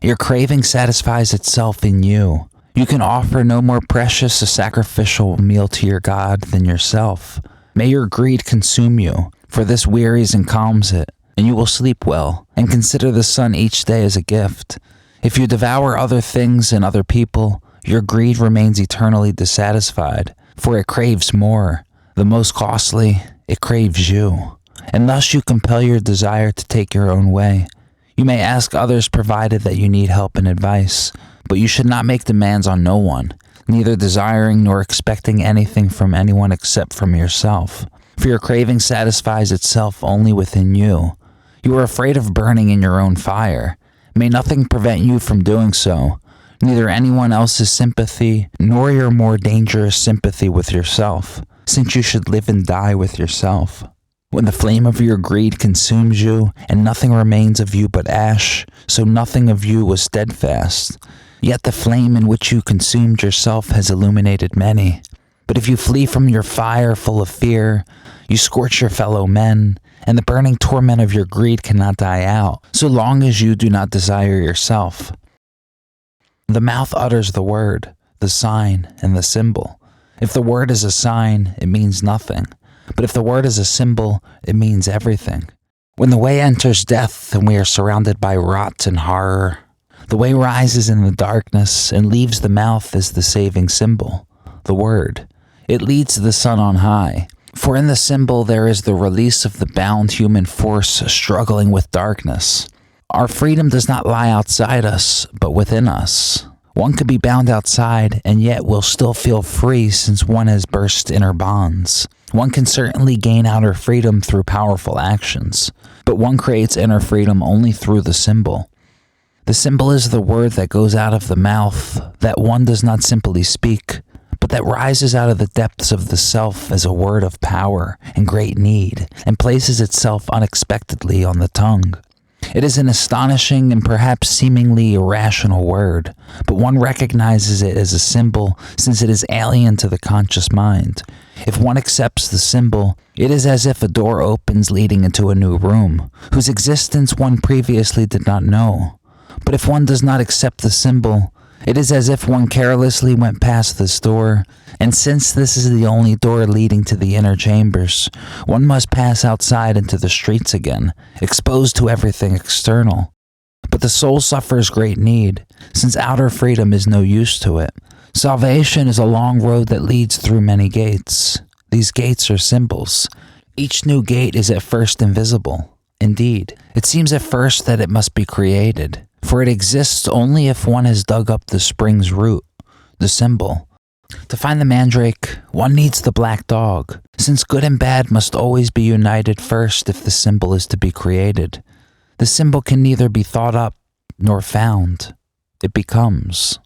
Your craving satisfies itself in you. You can offer no more precious a sacrificial meal to your God than yourself. May your greed consume you, for this wearies and calms it, and you will sleep well, and consider the sun each day as a gift. If you devour other things and other people, your greed remains eternally dissatisfied, for it craves more. The most costly, it craves you, and thus you compel your desire to take your own way. You may ask others provided that you need help and advice, but you should not make demands on no one, neither desiring nor expecting anything from anyone except from yourself, for your craving satisfies itself only within you. You are afraid of burning in your own fire. May nothing prevent you from doing so, neither anyone else's sympathy, nor your more dangerous sympathy with yourself, since you should live and die with yourself. When the flame of your greed consumes you, and nothing remains of you but ash, so nothing of you was steadfast. Yet the flame in which you consumed yourself has illuminated many. But if you flee from your fire full of fear, you scorch your fellow men, and the burning torment of your greed cannot die out, so long as you do not desire yourself. The mouth utters the word, the sign, and the symbol. If the word is a sign, it means nothing. But if the word is a symbol, it means everything. When the way enters death and we are surrounded by rot and horror, the way rises in the darkness and leaves the mouth as the saving symbol, the word. It leads to the sun on high. For in the symbol there is the release of the bound human force struggling with darkness. Our freedom does not lie outside us, but within us. One could be bound outside and yet will still feel free since one has burst inner bonds. One can certainly gain outer freedom through powerful actions, but one creates inner freedom only through the symbol. The symbol is the word that goes out of the mouth that one does not simply speak, but that rises out of the depths of the self as a word of power and great need, and places itself unexpectedly on the tongue. It is an astonishing and perhaps seemingly irrational word, but one recognizes it as a symbol since it is alien to the conscious mind. If one accepts the symbol, it is as if a door opens leading into a new room, whose existence one previously did not know. But if one does not accept the symbol, it is as if one carelessly went past this door, and since this is the only door leading to the inner chambers, one must pass outside into the streets again, exposed to everything external. But the soul suffers great need, since outer freedom is no use to it. Salvation is a long road that leads through many gates. These gates are symbols. Each new gate is at first invisible. Indeed, it seems at first that it must be created, for it exists only if one has dug up the spring's root, the symbol. To find the mandrake, one needs the black dog, since good and bad must always be united first if the symbol is to be created. The symbol can neither be thought up nor found. It becomes.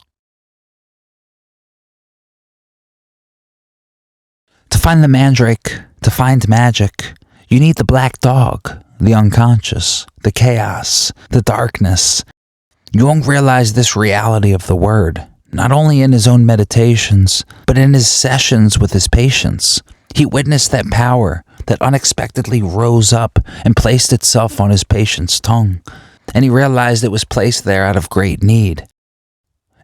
To find the mandrake, to find magic, you need the black dog, the unconscious, the chaos, the darkness. Jung realized this reality of the word, not only in his own meditations, but in his sessions with his patients. He witnessed that power that unexpectedly rose up and placed itself on his patient's tongue, and he realized it was placed there out of great need.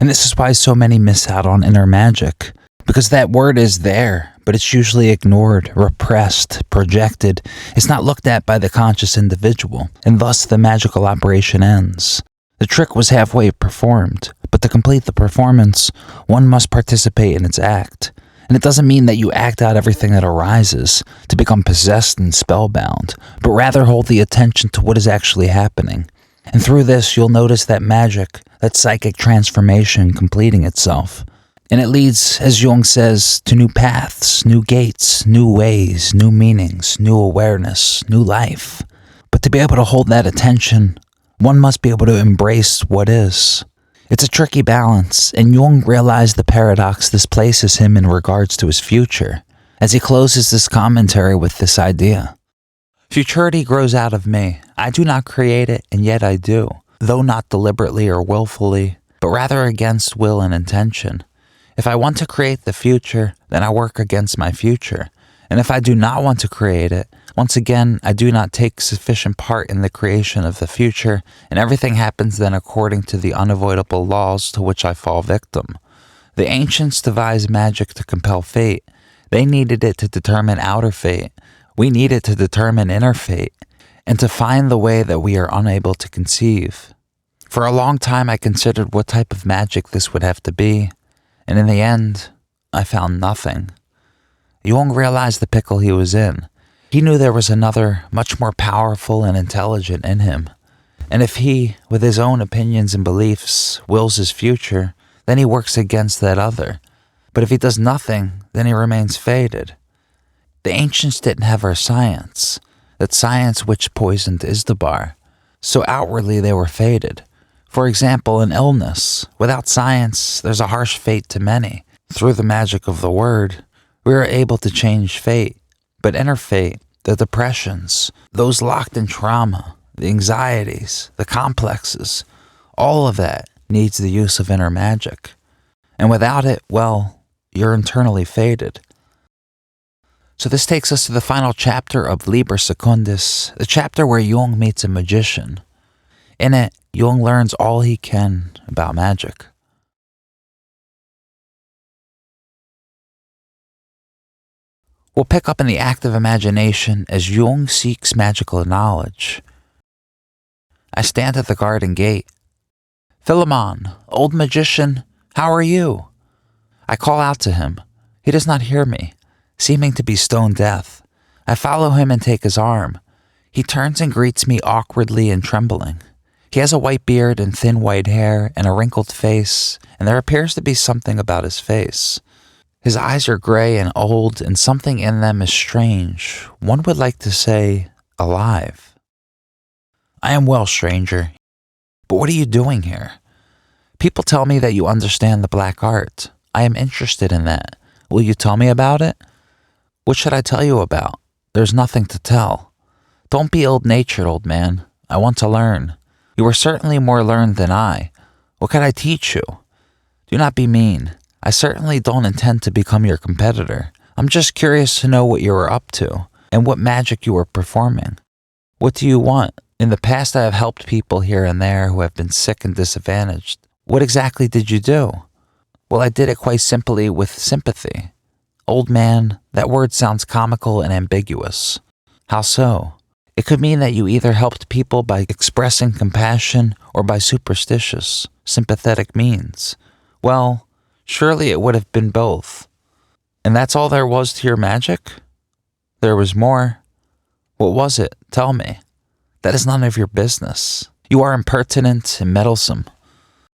And this is why so many miss out on inner magic, because that word is there, but it's usually ignored, repressed, projected. It's not looked at by the conscious individual, and thus the magical operation ends. The trick was halfway performed, but to complete the performance, one must participate in its act. And it doesn't mean that you act out everything that arises to become possessed and spellbound, but rather hold the attention to what is actually happening. And through this, you'll notice that magic, that psychic transformation completing itself. And it leads, as Jung says, to new paths, new gates, new ways, new meanings, new awareness, new life. But to be able to hold that attention, one must be able to embrace what is. It's a tricky balance, and Jung realized the paradox this places him in regards to his future, as he closes this commentary with this idea. Futurity grows out of me. I do not create it, and yet I do, though not deliberately or willfully, but rather against will and intention. If I want to create the future, then I work against my future. And if I do not want to create it, once again, I do not take sufficient part in the creation of the future, and everything happens then according to the unavoidable laws to which I fall victim. The ancients devised magic to compel fate. They needed it to determine outer fate. We need it to determine inner fate, and to find the way that we are unable to conceive. For a long time, I considered what type of magic this would have to be, and in the end, I found nothing. Jung realized the pickle he was in. He knew there was another, much more powerful and intelligent in him. And if he, with his own opinions and beliefs, wills his future, then he works against that other. But if he does nothing, then he remains fated. The ancients didn't have our science, that science which poisoned Izdubar. So outwardly they were fated. For example, in illness, without science, there's a harsh fate to many. Through the magic of the word, we are able to change fate. But inner fate, the depressions, those locked in trauma, the anxieties, the complexes, all of that needs the use of inner magic. And without it, well, you're internally fated. So this takes us to the final chapter of Liber Secundus, the chapter where Jung meets a magician. In it, Jung learns all he can about magic. We'll pick up in the active imagination as Jung seeks magical knowledge. I stand at the garden gate. Philemon, old magician, how are you? I call out to him. He does not hear me, seeming to be stone deaf. I follow him and take his arm. He turns and greets me awkwardly and trembling. He has a white beard and thin white hair and a wrinkled face, and there appears to be something about his face. His eyes are gray and old, and something in them is strange. One would like to say, alive. I am well, stranger. But what are you doing here? People tell me that you understand the black art. I am interested in that. Will you tell me about it? What should I tell you about? There's nothing to tell. Don't be ill-natured, old man. I want to learn. You are certainly more learned than I. What can I teach you? Do not be mean. I certainly don't intend to become your competitor. I'm just curious to know what you were up to and what magic you were performing. What do you want? In the past, I have helped people here and there who have been sick and disadvantaged. What exactly did you do? Well, I did it quite simply with sympathy. Old man, that word sounds comical and ambiguous. How so? It could mean that you either helped people by expressing compassion or by superstitious, sympathetic means. Well, surely it would have been both. And that's all there was to your magic? There was more. What was it? Tell me. That is none of your business. You are impertinent and meddlesome.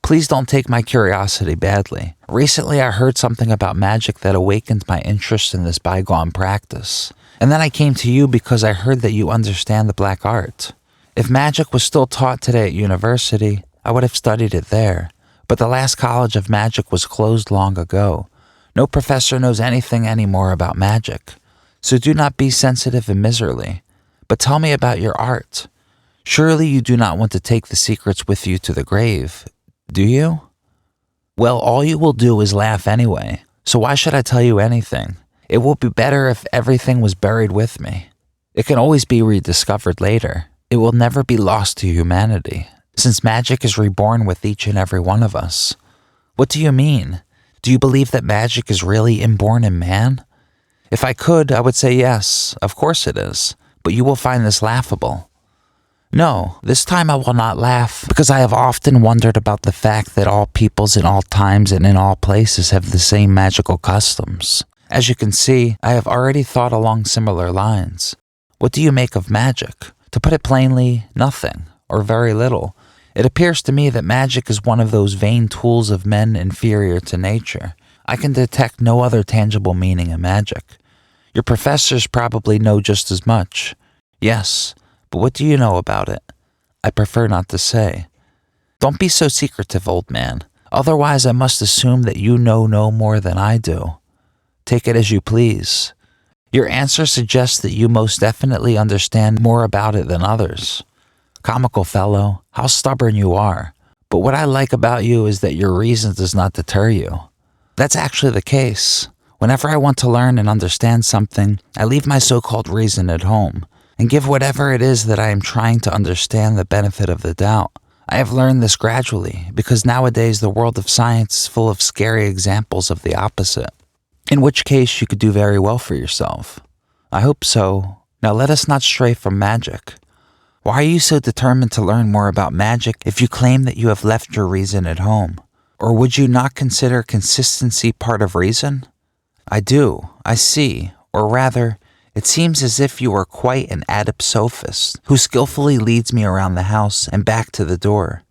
Please don't take my curiosity badly. Recently, I heard something about magic that awakened my interest in this bygone practice. And then I came to you because I heard that you understand the black art. If magic was still taught today at university, I would have studied it there. But the last college of magic was closed long ago. No professor knows anything anymore about magic. So do not be sensitive and miserly, but tell me about your art. Surely you do not want to take the secrets with you to the grave, do you? Well, all you will do is laugh anyway, so why should I tell you anything? It will be better if everything was buried with me. It can always be rediscovered later. It will never be lost to humanity, since magic is reborn with each and every one of us. What do you mean? Do you believe that magic is really inborn in man? If I could, I would say yes, of course it is, but you will find this laughable. No, this time I will not laugh, because I have often wondered about the fact that all peoples in all times and in all places have the same magical customs. As you can see, I have already thought along similar lines. What do you make of magic? To put it plainly, nothing, or very little. It appears to me that magic is one of those vain tools of men inferior to nature. I can detect no other tangible meaning in magic. Your professors probably know just as much. Yes, but what do you know about it? I prefer not to say. Don't be so secretive, old man. Otherwise, I must assume that you know no more than I do. Take it as you please. Your answer suggests that you most definitely understand more about it than others. Comical fellow, how stubborn you are. But what I like about you is that your reason does not deter you. That's actually the case. Whenever I want to learn and understand something, I leave my so-called reason at home and give whatever it is that I am trying to understand the benefit of the doubt. I have learned this gradually because nowadays the world of science is full of scary examples of the opposite. In which case you could do very well for yourself. I hope so. Now let us not stray from magic. Why are you so determined to learn more about magic if you claim that you have left your reason at home? Or would you not consider consistency part of reason? I do, I see, or rather, it seems as if you are quite an adept sophist who skillfully leads me around the house and back to the door.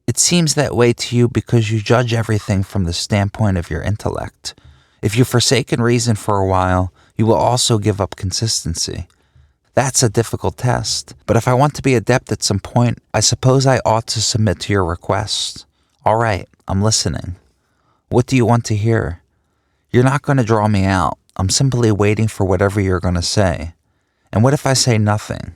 It seems that way to you because you judge everything from the standpoint of your intellect. If you've forsaken reason for a while, you will also give up consistency. That's a difficult test, but if I want to be adept at some point, I suppose I ought to submit to your request. All right, I'm listening. What do you want to hear? You're not going to draw me out. I'm simply waiting for whatever you're going to say. And what if I say nothing?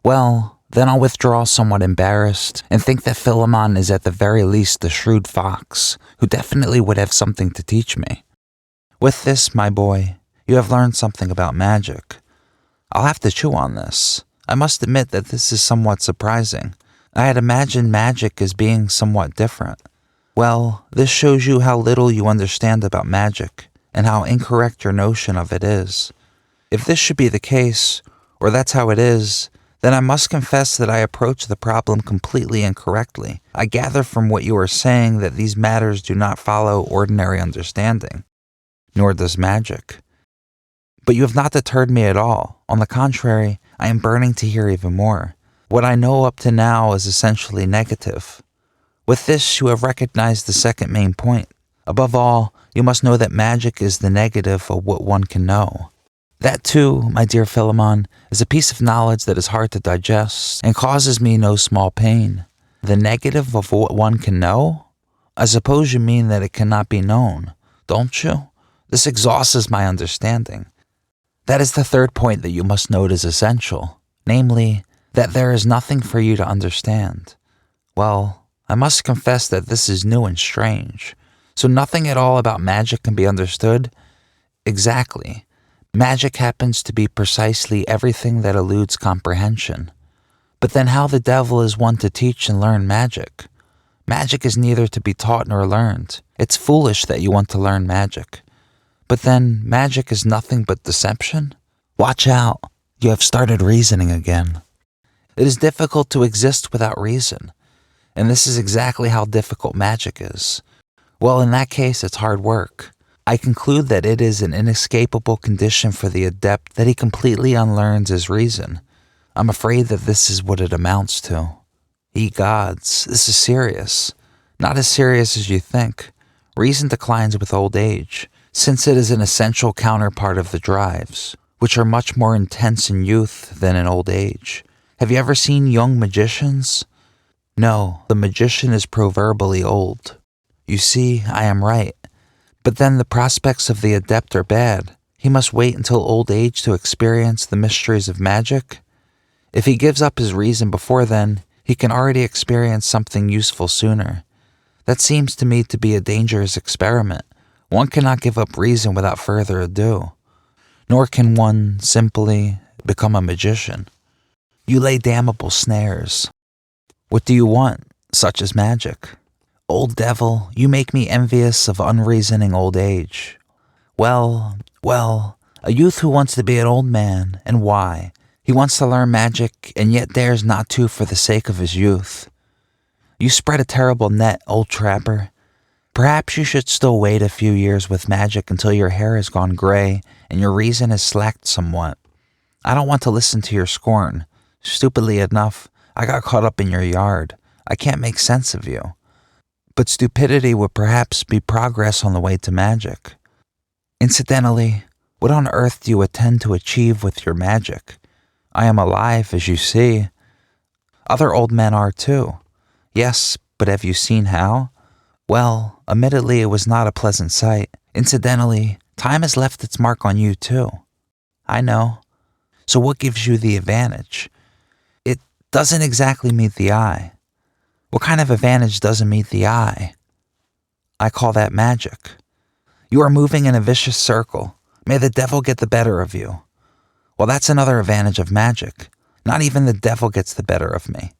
Well, then I'll withdraw somewhat embarrassed and think that Philemon is at the very least a shrewd fox who definitely would have something to teach me. With this, my boy, you have learned something about magic. I'll have to chew on this. I must admit that this is somewhat surprising. I had imagined magic as being somewhat different. Well, this shows you how little you understand about magic and how incorrect your notion of it is. If this should be the case, or that's how it is, then I must confess that I approach the problem completely incorrectly. I gather from what you are saying that these matters do not follow ordinary understanding. nor does magic. But you have not deterred me at all. On the contrary, I am burning to hear even more. What I know up to now is essentially negative. With this, you have recognized the second main point. Above all, you must know that magic is the negative of what one can know. That too, my dear Philemon, is a piece of knowledge that is hard to digest and causes me no small pain. The negative of what one can know? I suppose you mean that it cannot be known, don't you? This exhausts my understanding. That is the third point that you must note is essential, namely, that there is nothing for you to understand. Well, I must confess that this is new and strange. So nothing at all about magic can be understood? Exactly. Magic happens to be precisely everything that eludes comprehension. But then how the devil is one to teach and learn magic? Magic is neither to be taught nor learned. It's foolish that you want to learn magic. But then magic is nothing but deception? Watch out, you have started reasoning again. It is difficult to exist without reason, and this is exactly how difficult magic is. Well, in that case, it's hard work. I conclude that it is an inescapable condition for the adept that he completely unlearns his reason. I'm afraid that this is what it amounts to. Ye gods, this is serious. Not as serious as you think. Reason declines with old age, since it is an essential counterpart of the drives, which are much more intense in youth than in old age. Have you ever seen young magicians? No, the magician is proverbially old. You see, I am right. But then the prospects of the adept are bad. He must wait until old age to experience the mysteries of magic. If he gives up his reason before then, he can already experience something useful sooner. That seems to me to be a dangerous experiment. One cannot give up reason without further ado. Nor can one simply become a magician. You lay damnable snares. What do you want, such as magic? Old devil, you make me envious of unreasoning old age. Well, a youth who wants to be an old man, and why? He wants to learn magic, and yet dares not to for the sake of his youth. You spread a terrible net, old trapper. Perhaps you should still wait a few years with magic until your hair has gone gray and your reason has slacked somewhat. I don't want to listen to your scorn. Stupidly enough, I got caught up in your yard. I can't make sense of you. But stupidity would perhaps be progress on the way to magic. Incidentally, what on earth do you intend to achieve with your magic? I am alive, as you see. Other old men are too. Yes, but have you seen how? Well, admittedly, it was not a pleasant sight. Incidentally, time has left its mark on you too. I know. So what gives you the advantage? It doesn't exactly meet the eye. What kind of advantage doesn't meet the eye? I call that magic. You are moving in a vicious circle. May the devil get the better of you. Well, that's another advantage of magic. Not even the devil gets the better of me.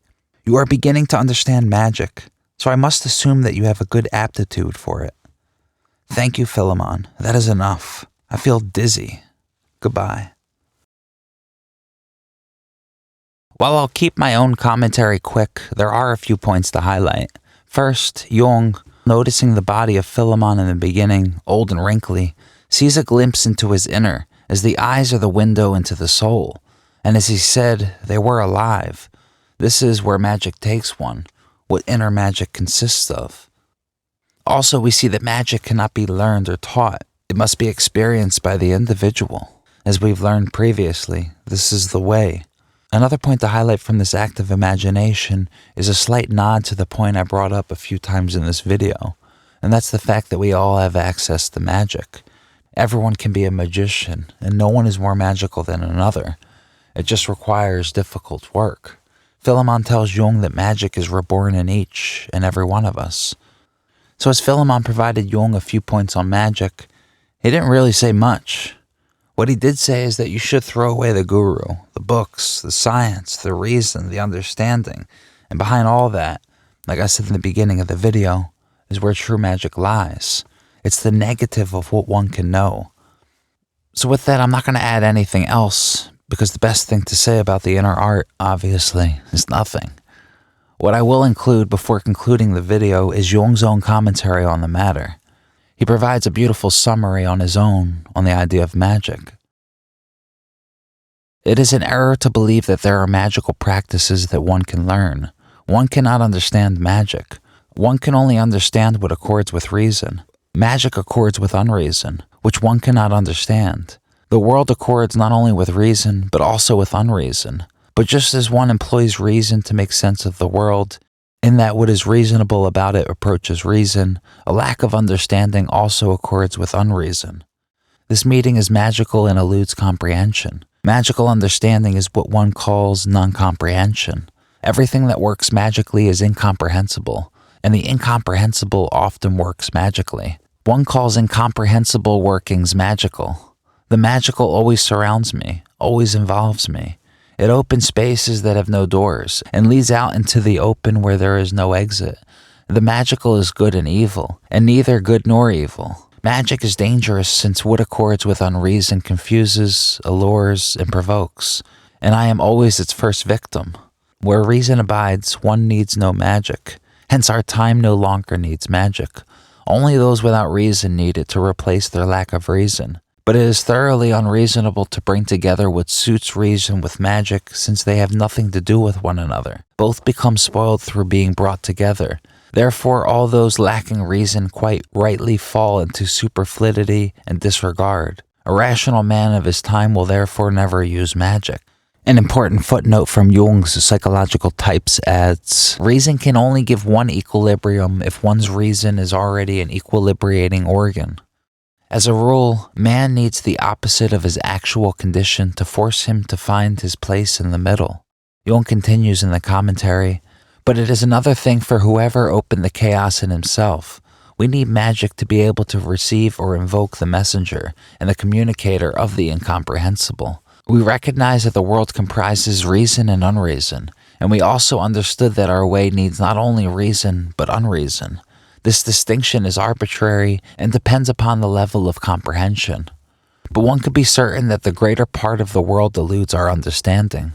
You are beginning to understand magic, so I must assume that you have a good aptitude for it. Thank you, Philemon. That is enough. I feel dizzy. Goodbye. While I'll keep my own commentary quick, there are a few points to highlight. First, Jung, noticing the body of Philemon in the beginning, old and wrinkly, sees a glimpse into his inner, as the eyes are the window into the soul. And as he said, they were alive. This is where magic takes one, what inner magic consists of. Also, we see that magic cannot be learned or taught. It must be experienced by the individual. As we've learned previously, this is the way. Another point to highlight from this act of imagination is a slight nod to the point I brought up a few times in this video, and that's the fact that we all have access to magic. Everyone can be a magician, and no one is more magical than another. It just requires difficult work. Philemon tells Jung that magic is reborn in each and every one of us. So as Philemon provided Jung a few points on magic, he didn't really say much. What he did say is that you should throw away the guru, the books, the science, the reason, the understanding. And behind all that, like I said in the beginning of the video, is where true magic lies. It's the negative of what one can know. So with that, I'm not going to add anything else, because the best thing to say about the inner art, obviously, is nothing. What I will include before concluding the video is Jung's own commentary on the matter. He provides a beautiful summary on his own on the idea of magic. It is an error to believe that there are magical practices that one can learn. One cannot understand magic. One can only understand what accords with reason. Magic accords with unreason, which one cannot understand. The world accords not only with reason, but also with unreason. But just as one employs reason to make sense of the world, in that what is reasonable about it approaches reason, a lack of understanding also accords with unreason. This meeting is magical and eludes comprehension. Magical understanding is what one calls non-comprehension. Everything that works magically is incomprehensible, and the incomprehensible often works magically. One calls incomprehensible workings magical. The magical always surrounds me, always involves me. It opens spaces that have no doors, and leads out into the open where there is no exit. The magical is good and evil, and neither good nor evil. Magic is dangerous since what accords with unreason confuses, allures, and provokes, and I am always its first victim. Where reason abides, one needs no magic. Hence our time no longer needs magic. Only those without reason need it to replace their lack of reason. But it is thoroughly unreasonable to bring together what suits reason with magic, since they have nothing to do with one another. Both become spoiled through being brought together. Therefore, all those lacking reason quite rightly fall into superfluity and disregard. A rational man of his time will therefore never use magic. An important footnote from Jung's psychological types adds, reason can only give one equilibrium if one's reason is already an equilibrating organ. As a rule, man needs the opposite of his actual condition to force him to find his place in the middle. Jung continues in the commentary, but it is another thing for whoever opened the chaos in himself. We need magic to be able to receive or invoke the messenger and the communicator of the incomprehensible. We recognize that the world comprises reason and unreason, and we also understood that our way needs not only reason, but unreason. This distinction is arbitrary and depends upon the level of comprehension. But one could be certain that the greater part of the world eludes our understanding.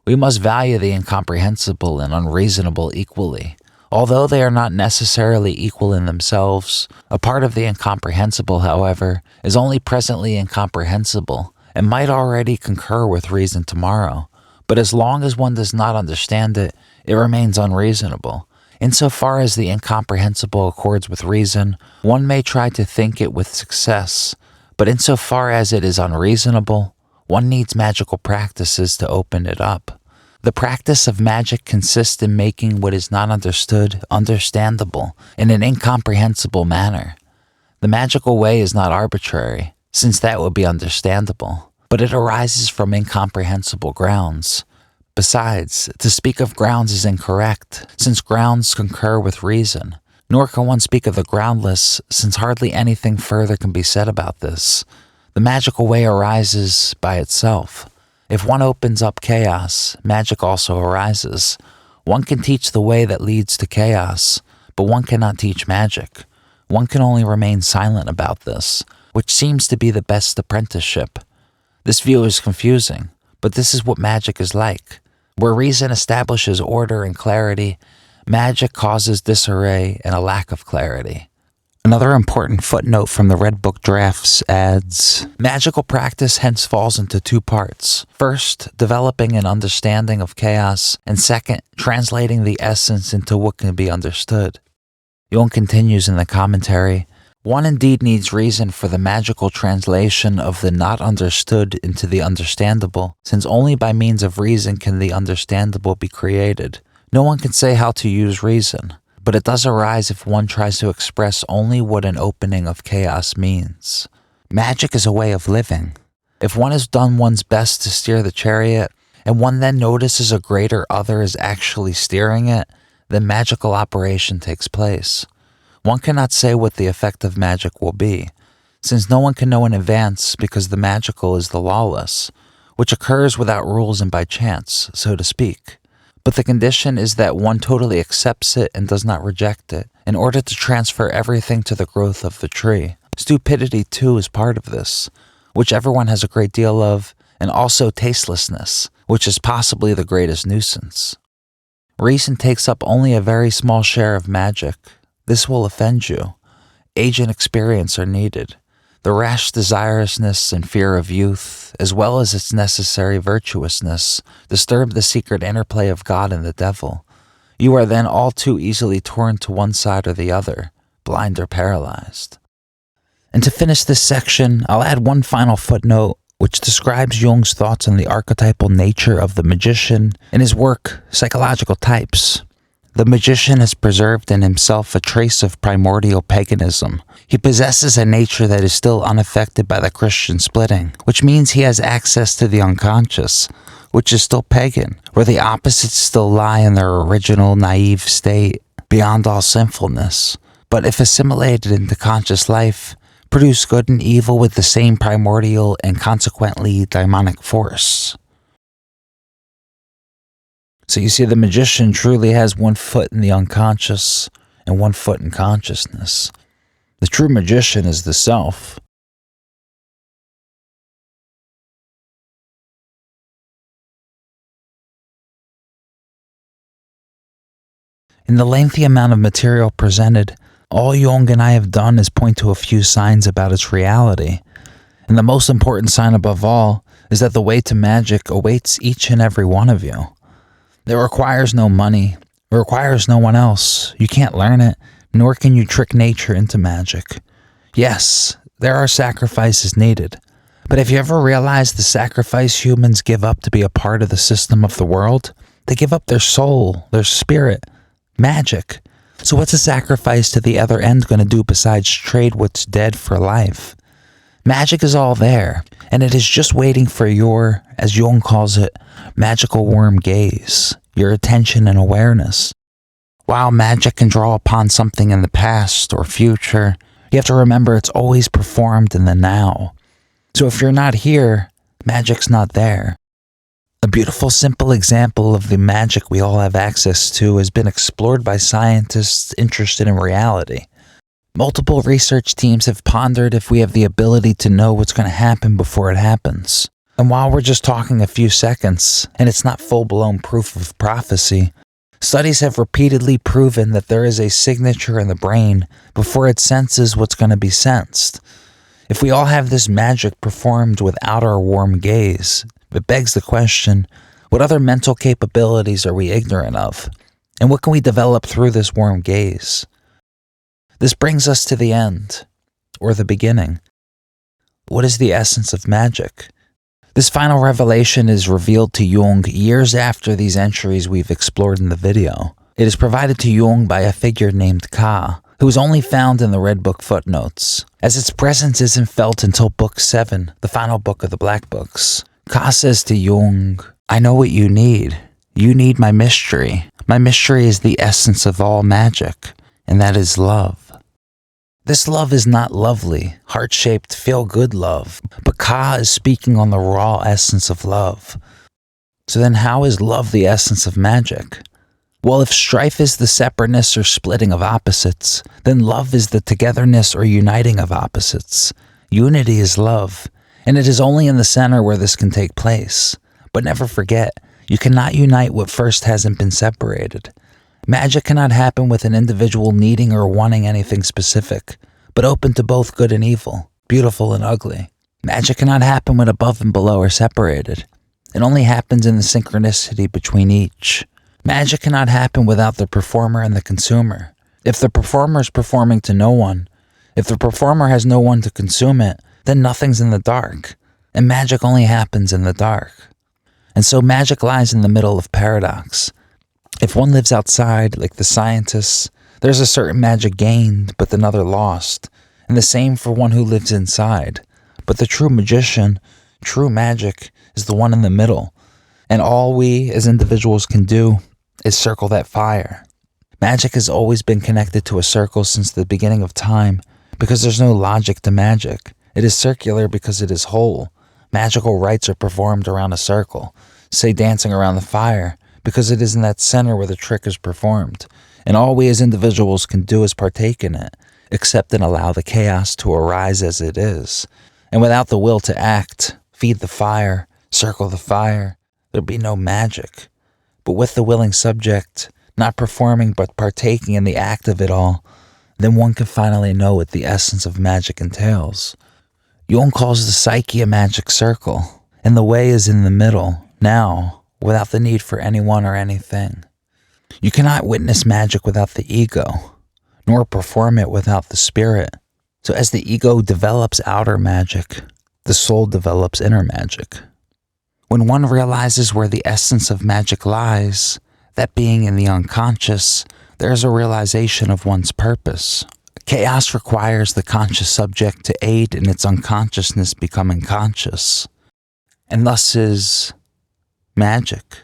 We must value the incomprehensible and unreasonable equally. Although they are not necessarily equal in themselves, a part of the incomprehensible, however, is only presently incomprehensible and might already concur with reason tomorrow. But as long as one does not understand it, it remains unreasonable. Insofar as the incomprehensible accords with reason, one may try to think it with success, but insofar as it is unreasonable, one needs magical practices to open it up. The practice of magic consists in making what is not understood understandable in an incomprehensible manner. The magical way is not arbitrary, since that would be understandable, but it arises from incomprehensible grounds. Besides, to speak of grounds is incorrect, since grounds concur with reason. Nor can one speak of the groundless, since hardly anything further can be said about this. The magical way arises by itself. If one opens up chaos, magic also arises. One can teach the way that leads to chaos, but one cannot teach magic. One can only remain silent about this, which seems to be the best apprenticeship. This view is confusing, but this is what magic is like. Where reason establishes order and clarity, magic causes disarray and a lack of clarity. Another important footnote from the Red Book drafts adds, magical practice hence falls into two parts. First, developing an understanding of chaos, and second, translating the essence into what can be understood. Jung continues in the commentary, one indeed needs reason for the magical translation of the not understood into the understandable, since only by means of reason can the understandable be created. No one can say how to use reason, but it does arise if one tries to express only what an opening of chaos means. Magic is a way of living. If one has done one's best to steer the chariot, and one then notices a greater other is actually steering it, then magical operation takes place. One cannot say what the effect of magic will be, since no one can know in advance because the magical is the lawless, which occurs without rules and by chance, so to speak. But the condition is that one totally accepts it and does not reject it, in order to transfer everything to the growth of the tree. Stupidity, too, is part of this, which everyone has a great deal of, and also tastelessness, which is possibly the greatest nuisance. Reason takes up only a very small share of magic. This will offend you. age and experience are needed. The rash desirousness and fear of youth, as well as its necessary virtuousness, disturb the secret interplay of God and the devil. You are then all too easily torn to one side or the other, blind or paralyzed. And to finish this section, I'll add one final footnote which describes Jung's thoughts on the archetypal nature of the magician in his work, Psychological Types. The magician has preserved in himself a trace of primordial paganism. He possesses a nature that is still unaffected by the Christian splitting, which means he has access to the unconscious, which is still pagan, where the opposites still lie in their original naive state, beyond all sinfulness. But if assimilated into conscious life, produce good and evil with the same primordial and consequently demonic force. So you see, the magician truly has one foot in the unconscious and one foot in consciousness. The true magician is the self. In the lengthy amount of material presented, all Jung and I have done is point to a few signs about its reality. And the most important sign above all is that the way to magic awaits each and every one of you. It requires no money. It requires no one else. You can't learn it, nor can you trick nature into magic. Yes, there are sacrifices needed. But have you ever realized the sacrifice humans give up to be a part of the system of the world? They give up their soul, their spirit, magic. So what's a sacrifice to the other end going to do besides trade what's dead for life? Magic is all there, and it is just waiting for your, as Jung calls it, magical worm gaze, your attention and awareness. While magic can draw upon something in the past or future, you have to remember it's always performed in the now. So if you're not here, magic's not there. A beautiful, simple example of the magic we all have access to has been explored by scientists interested in reality. Multiple research teams have pondered if we have the ability to know what's going to happen before it happens. And while we're just talking a few seconds, and it's not full-blown proof of prophecy, studies have repeatedly proven that there is a signature in the brain before it senses what's going to be sensed. If we all have this magic performed without our warm gaze, it begs the question, what other mental capabilities are we ignorant of? And what can we develop through this warm gaze? This brings us to the end, or the beginning. What is the essence of magic? This final revelation is revealed to Jung years after these entries we've explored in the video. It is provided to Jung by a figure named Ka, who is only found in the Red Book footnotes, as its presence isn't felt until Book 7, the final book of the Black Books. Ka says to Jung, I know what you need. You need my mystery. My mystery is the essence of all magic, and that is love. This love is not lovely, heart-shaped, feel-good love, but Ka is speaking on the raw essence of love. So then how is love the essence of magic? Well, if strife is the separateness or splitting of opposites, then love is the togetherness or uniting of opposites. Unity is love, and it is only in the center where this can take place. But never forget, you cannot unite what first hasn't been separated. Magic cannot happen with an individual needing or wanting anything specific, but open to both good and evil, beautiful and ugly. Magic cannot happen when above and below are separated. It only happens in the synchronicity between each. Magic cannot happen without the performer and the consumer. If the performer is performing to no one, if the performer has no one to consume it, then nothing's in the dark, and magic only happens in the dark. And so magic lies in the middle of paradox. If one lives outside, like the scientists, there's a certain magic gained, but another lost, and the same for one who lives inside. But the true magician, true magic, is the one in the middle, and all we as individuals can do is circle that fire. Magic has always been connected to a circle since the beginning of time, because there's no logic to magic. It is circular because it is whole. Magical rites are performed around a circle, say dancing around the fire, because it is in that center where the trick is performed, and all we as individuals can do is partake in it, accept and allow the chaos to arise as it is. And without the will to act, feed the fire, circle the fire, there'd be no magic. But with the willing subject, not performing but partaking in the act of it all, then one can finally know what the essence of magic entails. Jung calls the psyche a magic circle, and the way is in the middle, now, without the need for anyone or anything. You cannot witness magic without the ego, nor perform it without the spirit. So as the ego develops outer magic, the soul develops inner magic. When one realizes where the essence of magic lies, that being in the unconscious, there is a realization of one's purpose. Chaos requires the conscious subject to aid in its unconsciousness becoming conscious, and thus is magic.